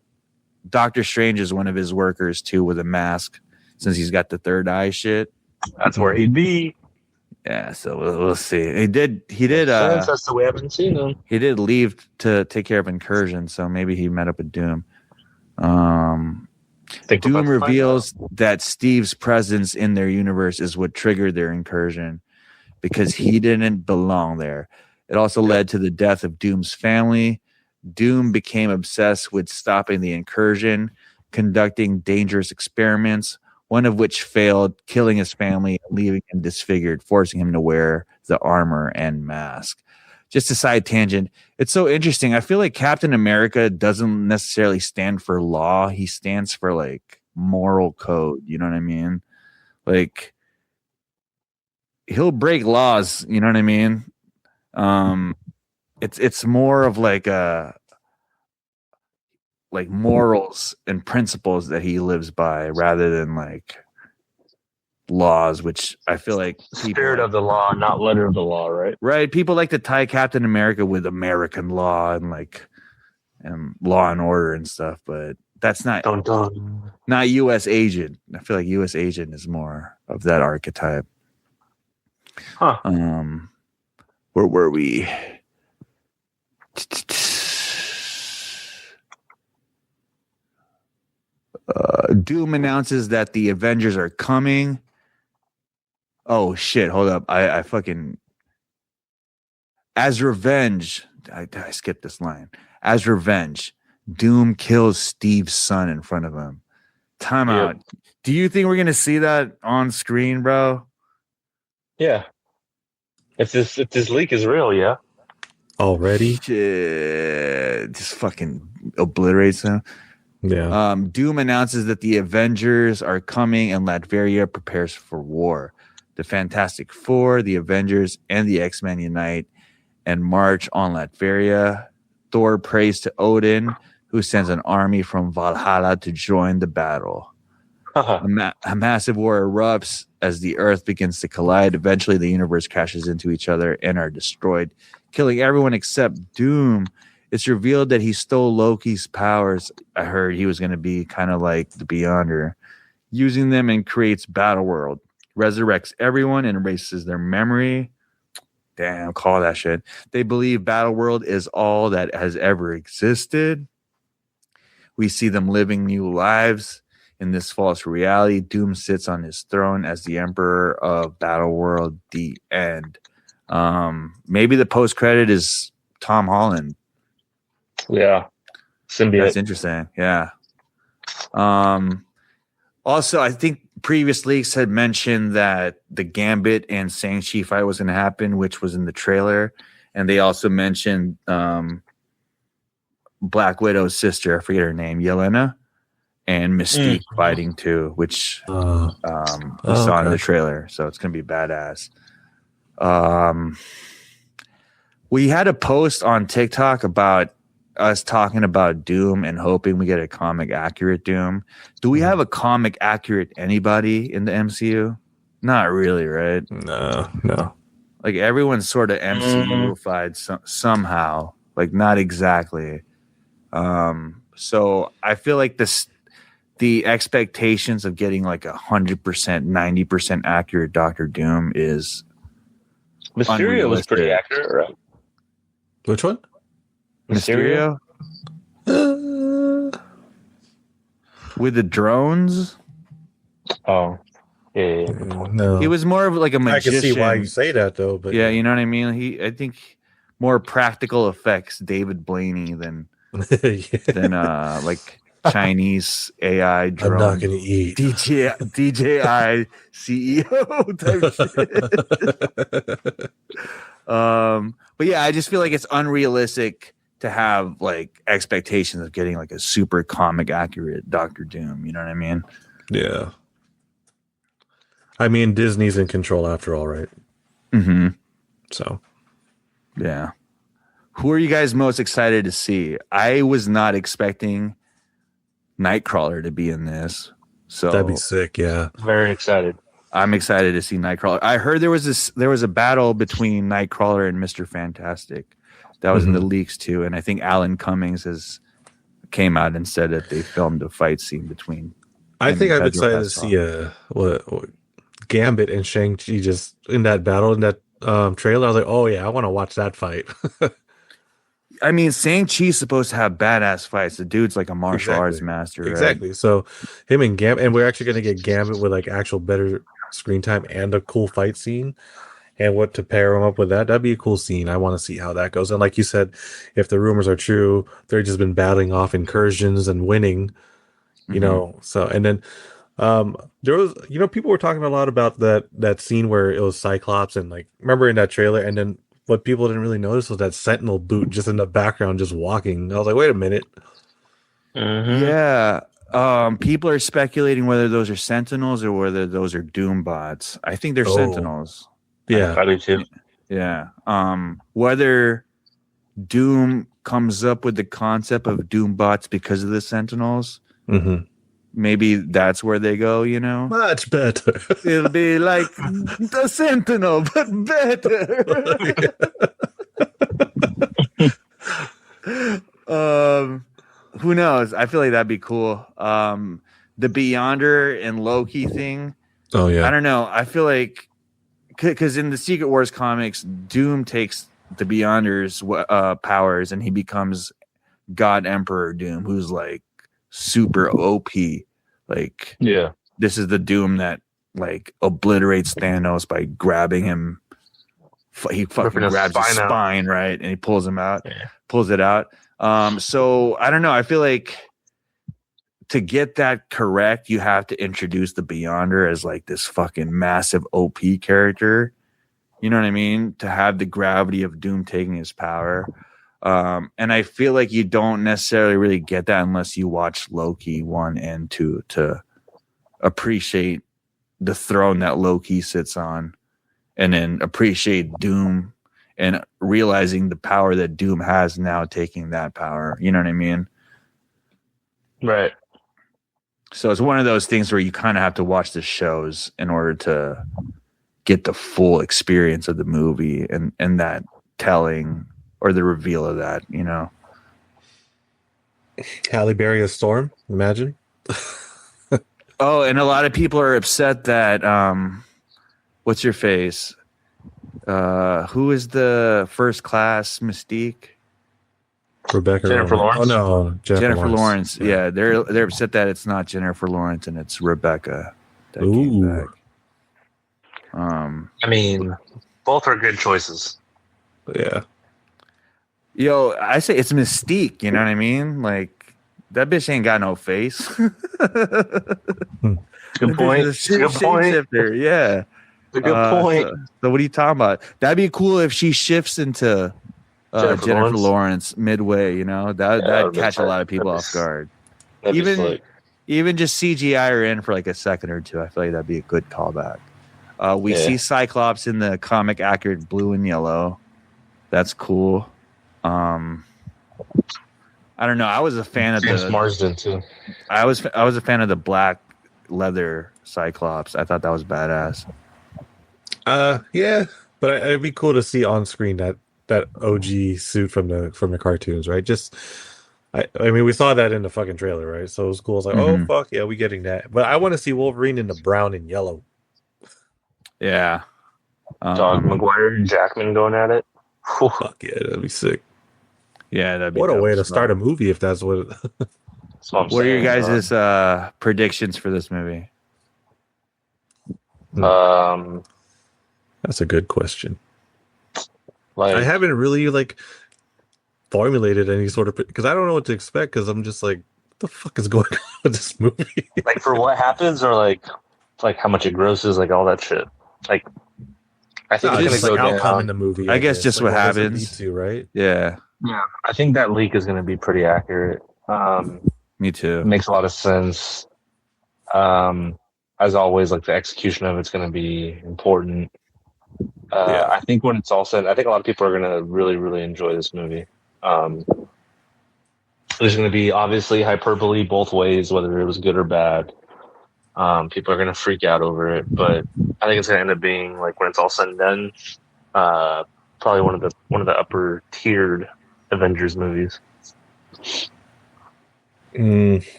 Doctor Strange is one of his workers too, with a mask, since he's got the third eye shit. That's where he'd be. Yeah, so we'll see. He did. That's the way I haven't seen him. He did leave to take care of incursion, so maybe he met up with Doom. Doom reveals that Steve's presence in their universe is what triggered their incursion, because he didn't belong there. It also led to the death of Doom's family. Doom became obsessed with stopping the incursion, conducting dangerous experiments, one of which failed, killing his family and leaving him disfigured, forcing him to wear the armor and mask. Just a side tangent. It's so interesting. I feel like Captain America doesn't necessarily stand for law. He stands for like moral code. You know what I mean? Like, he'll break laws. You know what I mean? It's more of like morals and principles that he lives by, rather than like laws, which I feel like spirit of the law, not letter of the law, right? Right. People like to tie Captain America with American law and Law and Order and stuff, but that's not not U.S. Agent. I feel like U.S. Agent is more of that archetype. Huh. Where were we? Doom announces that the Avengers are coming. Oh shit! Hold up, I fucking. As revenge, I skipped this line. As revenge, Doom kills Steve's son in front of him. Time out. Do you think we're gonna see that on screen, bro? Yeah. If this leak is real, yeah. Already? Shit. Just fucking obliterates him. Yeah. Doom announces that the Avengers are coming and Latveria prepares for war. The Fantastic Four, the Avengers, and the X-Men unite and march on Latveria. Thor prays to Odin, who sends an army from Valhalla to join the battle. A massive war erupts as the Earth begins to collide. Eventually, the universe crashes into each other and are destroyed, killing everyone except Doom. It's revealed that he stole Loki's powers. I heard he was going to be kind of like the Beyonder, using them and creates Battleworld, resurrects everyone and erases their memory. Damn, call that shit. They believe Battleworld is all that has ever existed. We see them living new lives in this false reality. Doom sits on his throne as the Emperor of Battleworld. The end. Maybe the post credit is Tom Holland. Yeah, symbiote. That's interesting. Yeah. Also, I think previous leaks had mentioned that the Gambit and Shang-Chi fight was going to happen, which was in the trailer, and they also mentioned Black Widow's sister, I forget her name, Yelena, and Mystique fighting too, which we saw in the trailer. So it's going to be badass. We had a post on TikTok about us talking about Doom and hoping we get a comic accurate Doom. Do we have a comic accurate anybody in the MCU? Not really, right? No. Like everyone's sort of MCU-ified somehow, like not exactly. So I feel like the expectations of getting like 100%, 90% accurate Doctor Doom is Mysterio was pretty accurate, right? Which one? Mysterio? With the drones? Oh, yeah. No. He was more of like a magician. I can see why you say that though, but yeah, you know what I mean? I think more practical effects David Blaney than like Chinese AI drone. I'm not gonna eat DJI CEO type shit. But yeah, I just feel like it's unrealistic to have like expectations of getting like a super comic accurate Doctor Doom. You know what I mean? Yeah. I mean, Disney's in control after all, right? Mm-hmm. So, yeah. Who are you guys most excited to see? I was not expecting Nightcrawler to be in this. So that'd be sick, yeah. Very excited. I'm excited to see Nightcrawler. I heard there was a battle between Nightcrawler and Mr. Fantastic. That was in the leaks too, and I think Alan Cummings came out and said that they filmed a fight scene between. I think I'm excited to see what Gambit and Shang-Chi just in that battle in that trailer. I was like, oh yeah, I want to watch that fight. I mean, Shang-Chi's supposed to have badass fights. The dude's like a martial arts master. Exactly. Right? So him and Gambit, and we're actually going to get Gambit with like actual better screen time and a cool fight scene. And what to pair him up with that'd be a cool scene. I want to see how that goes. And like you said, if the rumors are true, they've just been battling off incursions and winning, you know. So, and then there was, people were talking a lot about that scene where it was Cyclops and like, remember in that trailer, and then what people didn't really notice was that Sentinel boot just in the background, just walking. I was like, wait a minute. Yeah. People are speculating whether those are Sentinels or whether those are Doom bots. I think they're Sentinels. Yeah. I do too. Yeah. Whether Doom comes up with the concept of Doom bots because of the Sentinels, maybe that's where they go, Much better. It'll be like the Sentinel, but better. Who knows? I feel like that'd be cool. The Beyonder and Loki thing. Oh yeah. I don't know. I feel like because in the Secret Wars comics, Doom takes the Beyonder's powers and he becomes God Emperor Doom, who's like super OP. Like, yeah, this is the Doom that like obliterates Thanos by grabbing him. He fucking grabs his spine, right? And he pulls him out, pulls it out. So I don't know. I feel like to get that correct, you have to introduce the Beyonder as like this fucking massive OP character. You know what I mean? To have the gravity of Doom taking his power. And I feel like you don't necessarily really get that unless you watch Loki 1 and 2 to appreciate the throne that Loki sits on, and then appreciate Doom and realizing the power that Doom has now taking that power. You know what I mean? Right. So it's one of those things where you kind of have to watch the shows in order to get the full experience of the movie and that telling or the reveal of that, you know. Halle Berry as Storm, imagine. Oh, and a lot of people are upset that what's your face? Who is the first class Mystique? Rebecca Jennifer Lawrence. Oh no, Jennifer Lawrence. Yeah, they're upset that it's not Jennifer Lawrence and it's Rebecca that came back. I mean, both are good choices. Yeah. Yo, I say it's Mystique. You know what I mean? Like that bitch ain't got no face. Good point. Good point. Shifter. Yeah. A good point. So what are you talking about? That'd be cool if she shifts into Jennifer Lawrence midway. You know, that'd catch a lot of people off guard. Even just CGI her in for like a second or two. I feel like that'd be a good callback. We see Cyclops in the comic accurate blue and yellow. That's cool. I don't know. I was a fan of James Marsden too. I was a fan of the black leather Cyclops. I thought that was badass. Yeah, but it'd be cool to see on screen that OG suit from the cartoons, right? Just I mean, we saw that in the fucking trailer, right? So it was cool. It's like, oh fuck yeah, we getting that. But I want to see Wolverine in the brown and yellow. Yeah. Dog McGuire and Jackman going at it. Fuck yeah, that'd be sick. Yeah, that'd be what a way to start a movie if that's what. What are your guys' predictions for this movie? That's a good question. I haven't really formulated any sort of because I don't know what to expect because I'm just like, what the fuck is going on with this movie? Like for what happens or like how much it grosses, like all that shit. Like I think it's gonna go outcome down in the movie. I guess just what happens. Right? Yeah. Yeah. I think that leak is gonna be pretty accurate. Me too. It makes a lot of sense. As always, like the execution of it's gonna be important. I think when it's all said, I think a lot of people are gonna really, really enjoy this movie. There's gonna be obviously hyperbole both ways, whether it was good or bad. People are gonna freak out over it, but I think it's gonna end up being like when it's all said and done, probably one of the upper tiered Avengers movies.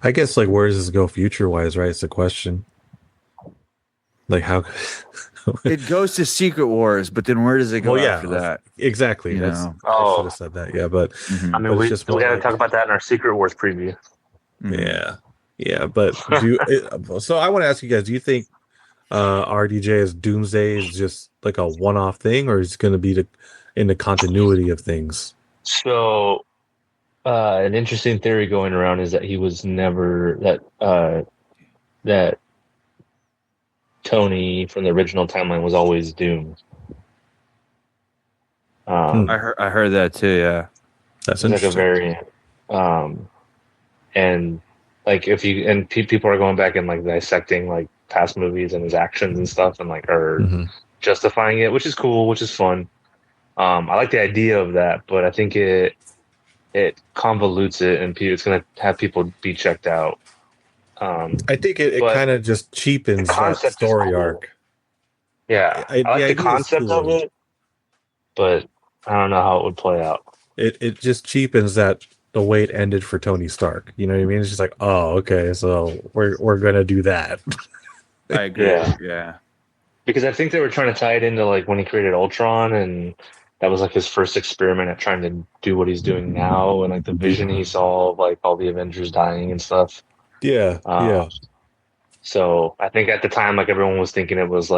I guess where does this go future wise, right? It's the question. Like how it goes to Secret Wars, but then where does it go after that? Exactly. I should have said that. Yeah, but I mean, we got to talk about that in our Secret Wars preview. Yeah, but so I want to ask you guys: do you think RDJ's Doomsday is just like a one-off thing, or is it going to be in the continuity of things? So, an interesting theory going around is that he was never that Tony from the original timeline was always Doom. I heard that too. Yeah, that's like a very and people are going back and dissecting past movies and his actions and stuff and are justifying it, which is cool, which is fun. I like the idea of that, but I think it convolutes it and it's going to have people be checked out. I think it kind of just cheapens that story arc. Yeah, I like the concept of it, but I don't know how it would play out. It just cheapens that the way it ended for Tony Stark. You know what I mean? It's just like, oh, okay, so we're gonna do that. I agree. Yeah. Because I think they were trying to tie it into when he created Ultron, and that was his first experiment at trying to do what he's doing now, and the vision he saw of all the Avengers dying and stuff. Yeah. So I think at the time, everyone was thinking it was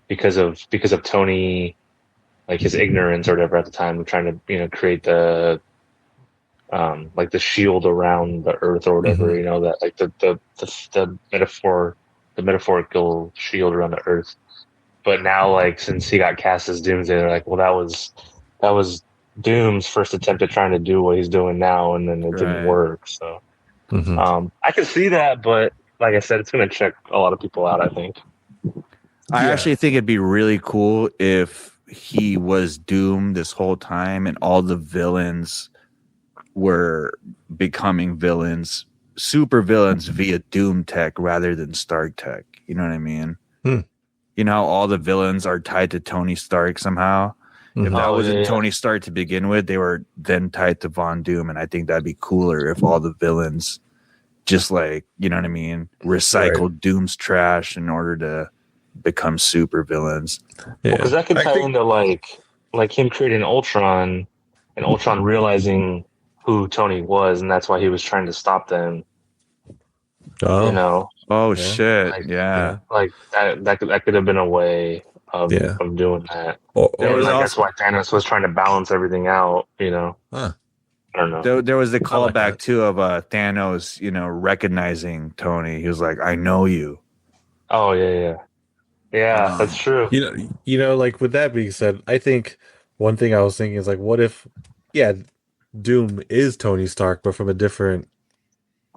because of Tony, his ignorance or whatever at the time of trying to create the the shield around the Earth or whatever, that the metaphorical shield around the Earth. But now since he got cast as Doomsday, they're well, that was Doom's first attempt at trying to do what he's doing now, and then it didn't work. So. I can see that, but like I said, it's going to check a lot of people out, I think. I actually think it'd be really cool if he was Doom this whole time and all the villains were becoming villains, super villains via Doom tech rather than Stark tech. You know what I mean? Hmm. You know how all the villains are tied to Tony Stark somehow? If that wasn't Tony Stark to begin with, they were then tied to Von Doom, and I think that'd be cooler if all the villains just like, you know what I mean, recycled Doom's trash in order to become super villains. Yeah. Because that could tie into like him creating Ultron and Ultron realizing who Tony was, and that's why he was trying to stop them. Oh. You know? Oh shit! Like, like that could have been a way of doing that. Or that's why Thanos was trying to balance everything out. You know? Huh. I don't know. There was the callback too of Thanos, you know, recognizing Tony. He was like, "I know you." Oh yeah. That's true. You know, like with that being said, I think one thing I was thinking is like, what if, Doom is Tony Stark, but from a different,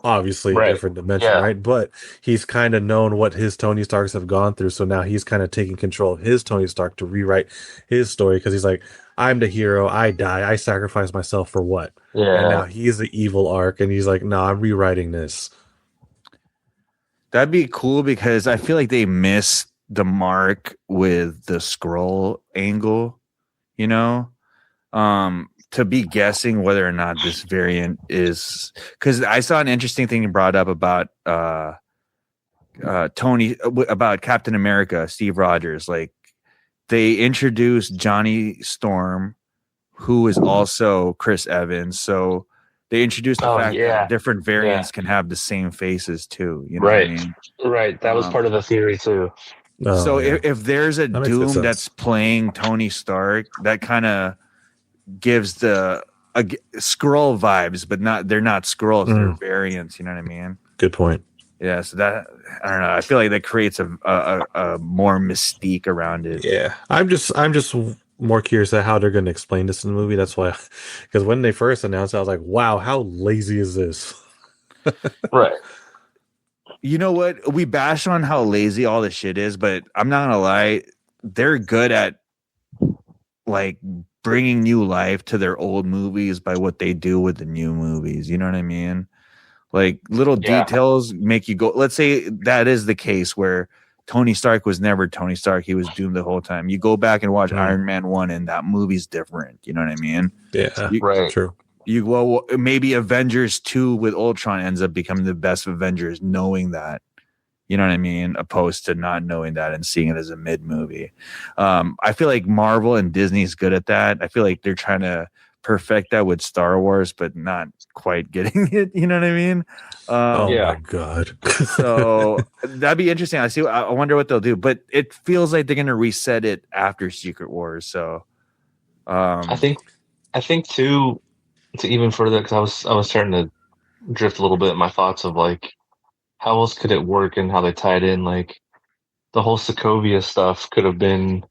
obviously different dimension, right? But he's kind of known what his Tony Starks have gone through, so now he's kind of taking control of his Tony Stark to rewrite his story because he's like, I'm the hero, I die, I sacrifice myself for what? Yeah. And now he's the evil arc, and he's like, no, I'm rewriting this. That'd be cool because I feel like they missed the mark with the scroll angle, you know? To be guessing whether or not this variant is, because I saw an interesting thing brought up about Tony, about Captain America, Steve Rogers. Like they introduced Johnny Storm, who is also Chris Evans. So they introduced the fact that different variants can have the same faces too. You know what I mean? Right. That was part of the theory too. So if there's a Doom that's playing Tony Stark, that kind of gives the Skrull vibes, but they're not Skrulls, they're variants. You know what I mean? Good point. Yeah, so that, I don't know. I feel like that creates a more mystique around it. Yeah, I'm just more curious at how they're going to explain this in the movie. That's why, because when they first announced it, I was like, wow, how lazy is this? Right. You know what? We bash on how lazy all this shit is, but I'm not gonna lie, they're good at like bringing new life to their old movies by what they do with the new movies. You know what I mean? Like little details make you go. Let's say that is the case where Tony Stark was never Tony Stark. He was doomed the whole time. You go back and watch Iron Man 1 and that movie's different. You know what I mean? Yeah, right. True. Maybe Avengers 2 with Ultron ends up becoming the best Avengers, knowing that. You know what I mean? Opposed to not knowing that and seeing it as a mid movie. I feel like Marvel and Disney is good at that. I feel like they're trying to perfect that with Star Wars, but not quite getting it. You know what I mean? My God. So that'd be interesting. I wonder what they'll do, but it feels like they're going to reset it after Secret Wars. So I think too, to even further, because I was starting to drift a little bit in my thoughts of like, how else could it work and how they tied in, like the whole Sokovia stuff could have been,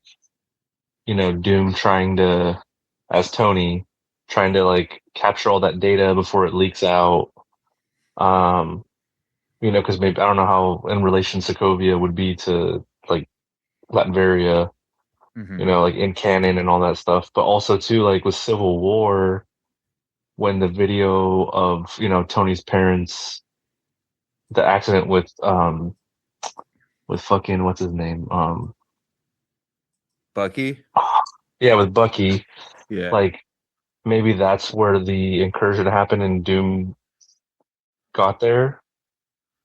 you know, Doom trying to, as Tony, trying to like capture all that data before it leaks out. You know, because maybe I don't know how in relation Sokovia would be to like Latveria, you know, like in canon and all that stuff. But also too, like with Civil War, when the video of, you know, Tony's parents, the accident with fucking what's his name, Bucky. Yeah, with Bucky. Yeah, like maybe that's where the incursion happened and Doom got there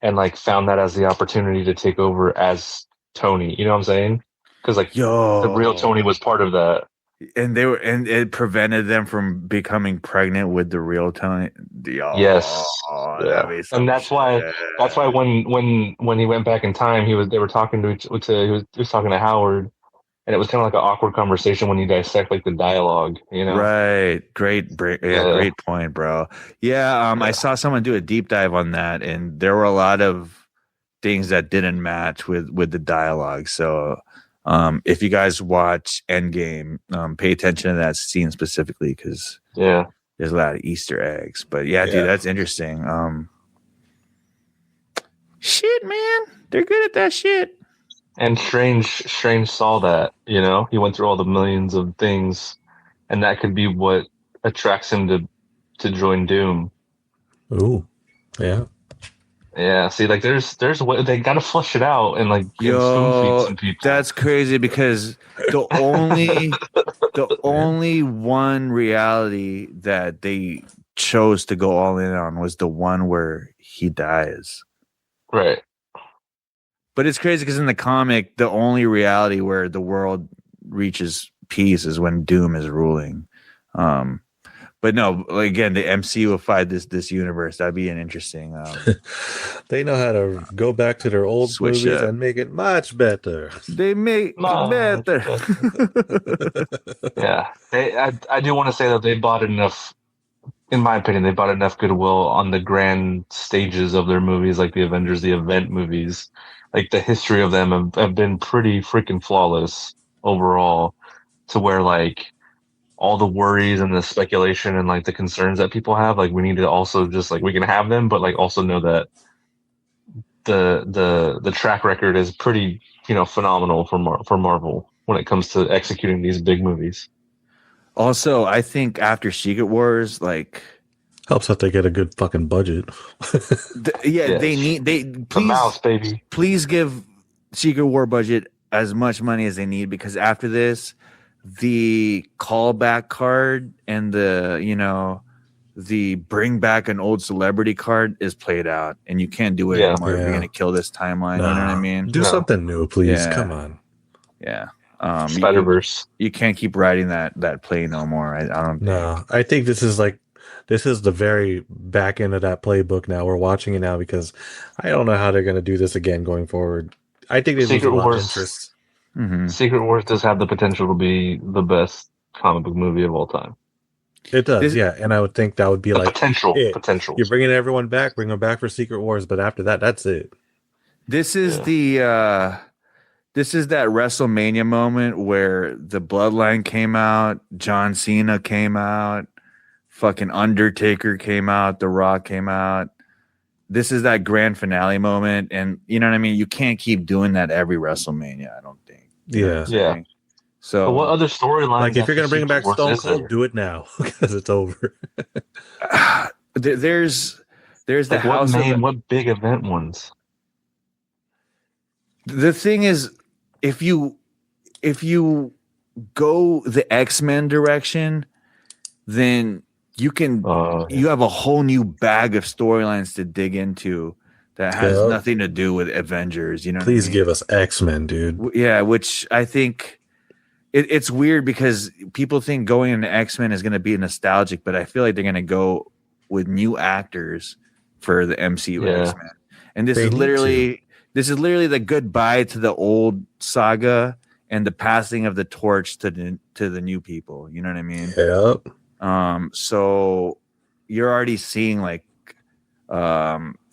and like found that as the opportunity to take over as Tony. You know what I'm saying? Because like the real Tony was part of that. And it prevented them from becoming pregnant with the real Tony. Yes, and that's why when he went back in time, they were talking he was talking to Howard, and it was kind of like an awkward conversation when you dissect like the dialogue, you know? Right. Great point, bro. Yeah, I saw someone do a deep dive on that, and there were a lot of things that didn't match with the dialogue. So. If you guys watch Endgame, pay attention to that scene specifically because there's a lot of Easter eggs. But dude, that's interesting. Shit, man, they're good at that shit. And Strange saw that. You know, he went through all the millions of things, and that could be what attracts him to join Doom. Ooh, yeah. Yeah, see, like there's a way they gotta flush it out and like and spoon feed Yo, some people. that's crazy because the only one reality that they chose to go all in on was the one where he dies. Right. But it's crazy because in the comic, the only reality where the world reaches peace is when Doom is ruling. But no, again, the MCU will fight this universe. That'd be an interesting They know how to go back to their old switch movies up. and make it much better. They make No, better. yeah, I do want to say that they bought enough. In my opinion, they bought enough goodwill on the grand stages of their movies, like the Avengers, the event movies. Like the history of them have been pretty freaking flawless overall, to where like all the worries and the speculation and like the concerns that people have, like we need to also just like we can have them, but like also know that the track record is pretty phenomenal for Marvel when it comes to executing these big movies. Also, I think after Secret Wars, like Helps that they get a good fucking budget. Yes. they The mouse, baby. please give Secret War budget as much money as they need because after this, the callback card and the bring back an old celebrity card is played out, and you can't do it anymore if you're gonna kill this timeline. You know what I mean? Do something new, please. Yeah. Come on. Yeah. Spider-Verse. You can't keep riding that play no more. I don't. No, I think this is the very back end of that playbook now. We're watching it now because I don't know how they're going to do this again going forward. I think they lose a lot of interest. Mm-hmm. Secret Wars does have the potential to be the best comic book movie of all time. It does, yeah. And I would think that would be like potential. You're bringing everyone back, bring them back for Secret Wars, but after that, that's it. This is this is that WrestleMania moment where the Bloodline came out, John Cena came out, fucking Undertaker came out, The Rock came out. This is that grand finale moment, and you know what I mean? You can't keep doing that every WrestleMania, I don't think. You know what I'm saying? So but what other storylines? Like if you're gonna bring back Stone Cold, do it now because it's over. there's the like house what big event ones? The thing is, if you go the X-Men direction, then you can you have a whole new bag of storylines to dig into that has nothing to do with Avengers. You know, please give us X-Men, dude. Yeah, which I think it's weird because people think going into X-Men is going to be nostalgic, but I feel like they're going to go with new actors for the MCU X-Men, and this is literally the goodbye to the old saga and the passing of the torch to the new people. You know what I mean? Yep. So you're already seeing like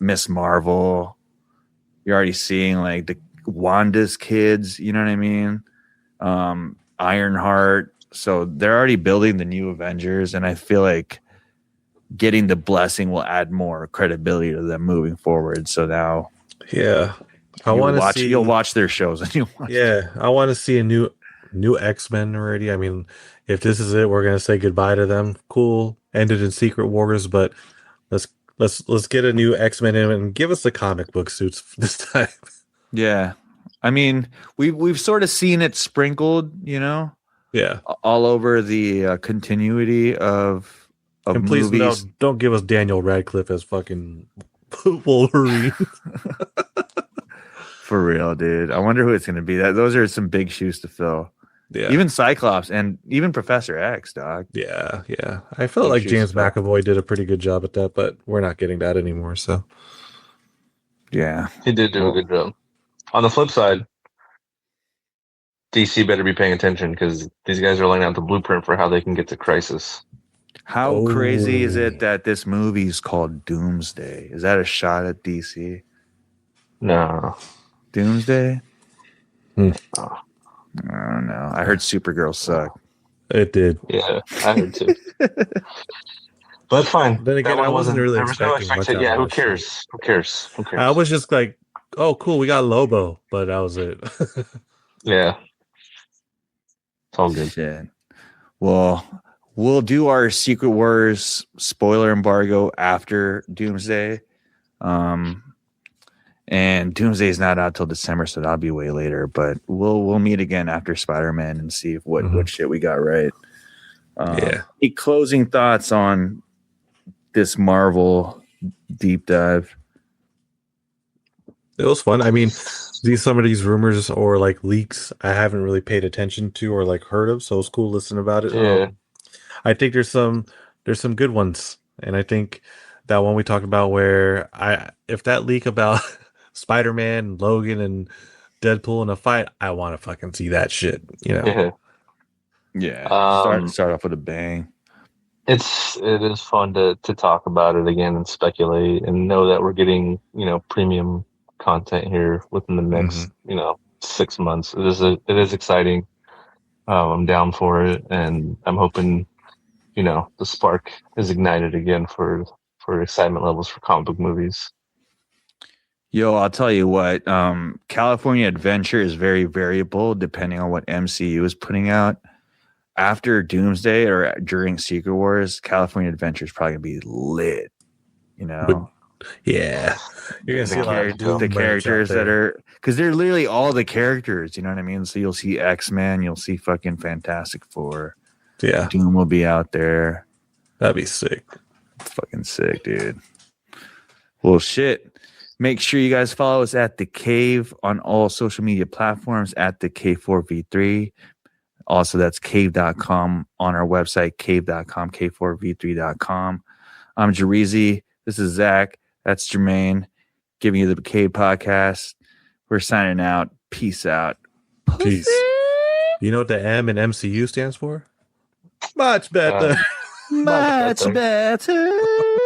Miss Marvel. You're already seeing like the Wanda's kids. You know what I mean? Ironheart. So they're already building the new Avengers, and I feel like getting the blessing will add more credibility to them moving forward. So now, I want to see. You'll watch their shows, and I want to see a new X-Men already. I mean, if this is it, we're gonna say goodbye to them. Cool, ended in Secret Wars, but let's get a new X-Men in and give us the comic book suits this time. Yeah, I mean, we've sort of seen it sprinkled, you know, all over the continuity of and please movies. don't give us Daniel Radcliffe as fucking Wolverine. For real, dude. I wonder who it's going to be. Those are some big shoes to fill. Yeah. Even Cyclops and even Professor X, dog. Yeah. I felt like James McAvoy did a pretty good job at that, but we're not getting that anymore. So, yeah, he did do a good job. On the flip side, DC better be paying attention because these guys are laying out the blueprint for how they can get to Crisis. How crazy is it that this movie is called Doomsday? Is that a shot at DC? No. Doomsday? Oh. I don't know. I heard Supergirl suck. It did. Yeah, I heard too. But that's fine. Then again, I wasn't really expecting much. Yeah, who cares? Who cares? I was just like, oh, cool, we got Lobo, but that was it. Yeah. It's all good. Shit. Well, we'll do our Secret Wars spoiler embargo after Doomsday. And Doomsday is not out till December, so that'll be way later. But we'll meet again after Spider-Man and see what shit we got right. Any closing thoughts on this Marvel deep dive? It was fun. I mean, some of these rumors or like leaks I haven't really paid attention to or like heard of, so it's cool listening about it. Yeah. I think there's some good ones, and I think that one we talked about where if that leak about Spider-Man, Logan, and Deadpool in a fight, I want to fucking see that shit. You know? Yeah. Start off with a bang. It is fun to talk about it again and speculate and know that we're getting premium content here within the next 6 months. It is exciting. I'm down for it, and I'm hoping the spark is ignited again for excitement levels for comic book movies. Yo, I'll tell you what, California Adventure is very variable depending on what MCU is putting out. After Doomsday or during Secret Wars, California Adventure is probably going to be lit, Yeah. You're going to see a lot of the characters that are, because they're literally all the characters, you know what I mean? So you'll see X-Men, you'll see fucking Fantastic Four. Yeah. Doom will be out there. That'd be sick. Fucking sick, dude. Well, shit. Make sure you guys follow us at The Cave on all social media platforms at the K4V3. Also, that's cave.com on our website, cave.com, K4V3.com. I'm Joreeezy. This is Zack. That's Jermaine giving you the Cave podcast. We're signing out. Peace out. Peace. You know what the M in MCU stands for? Much better. Much better.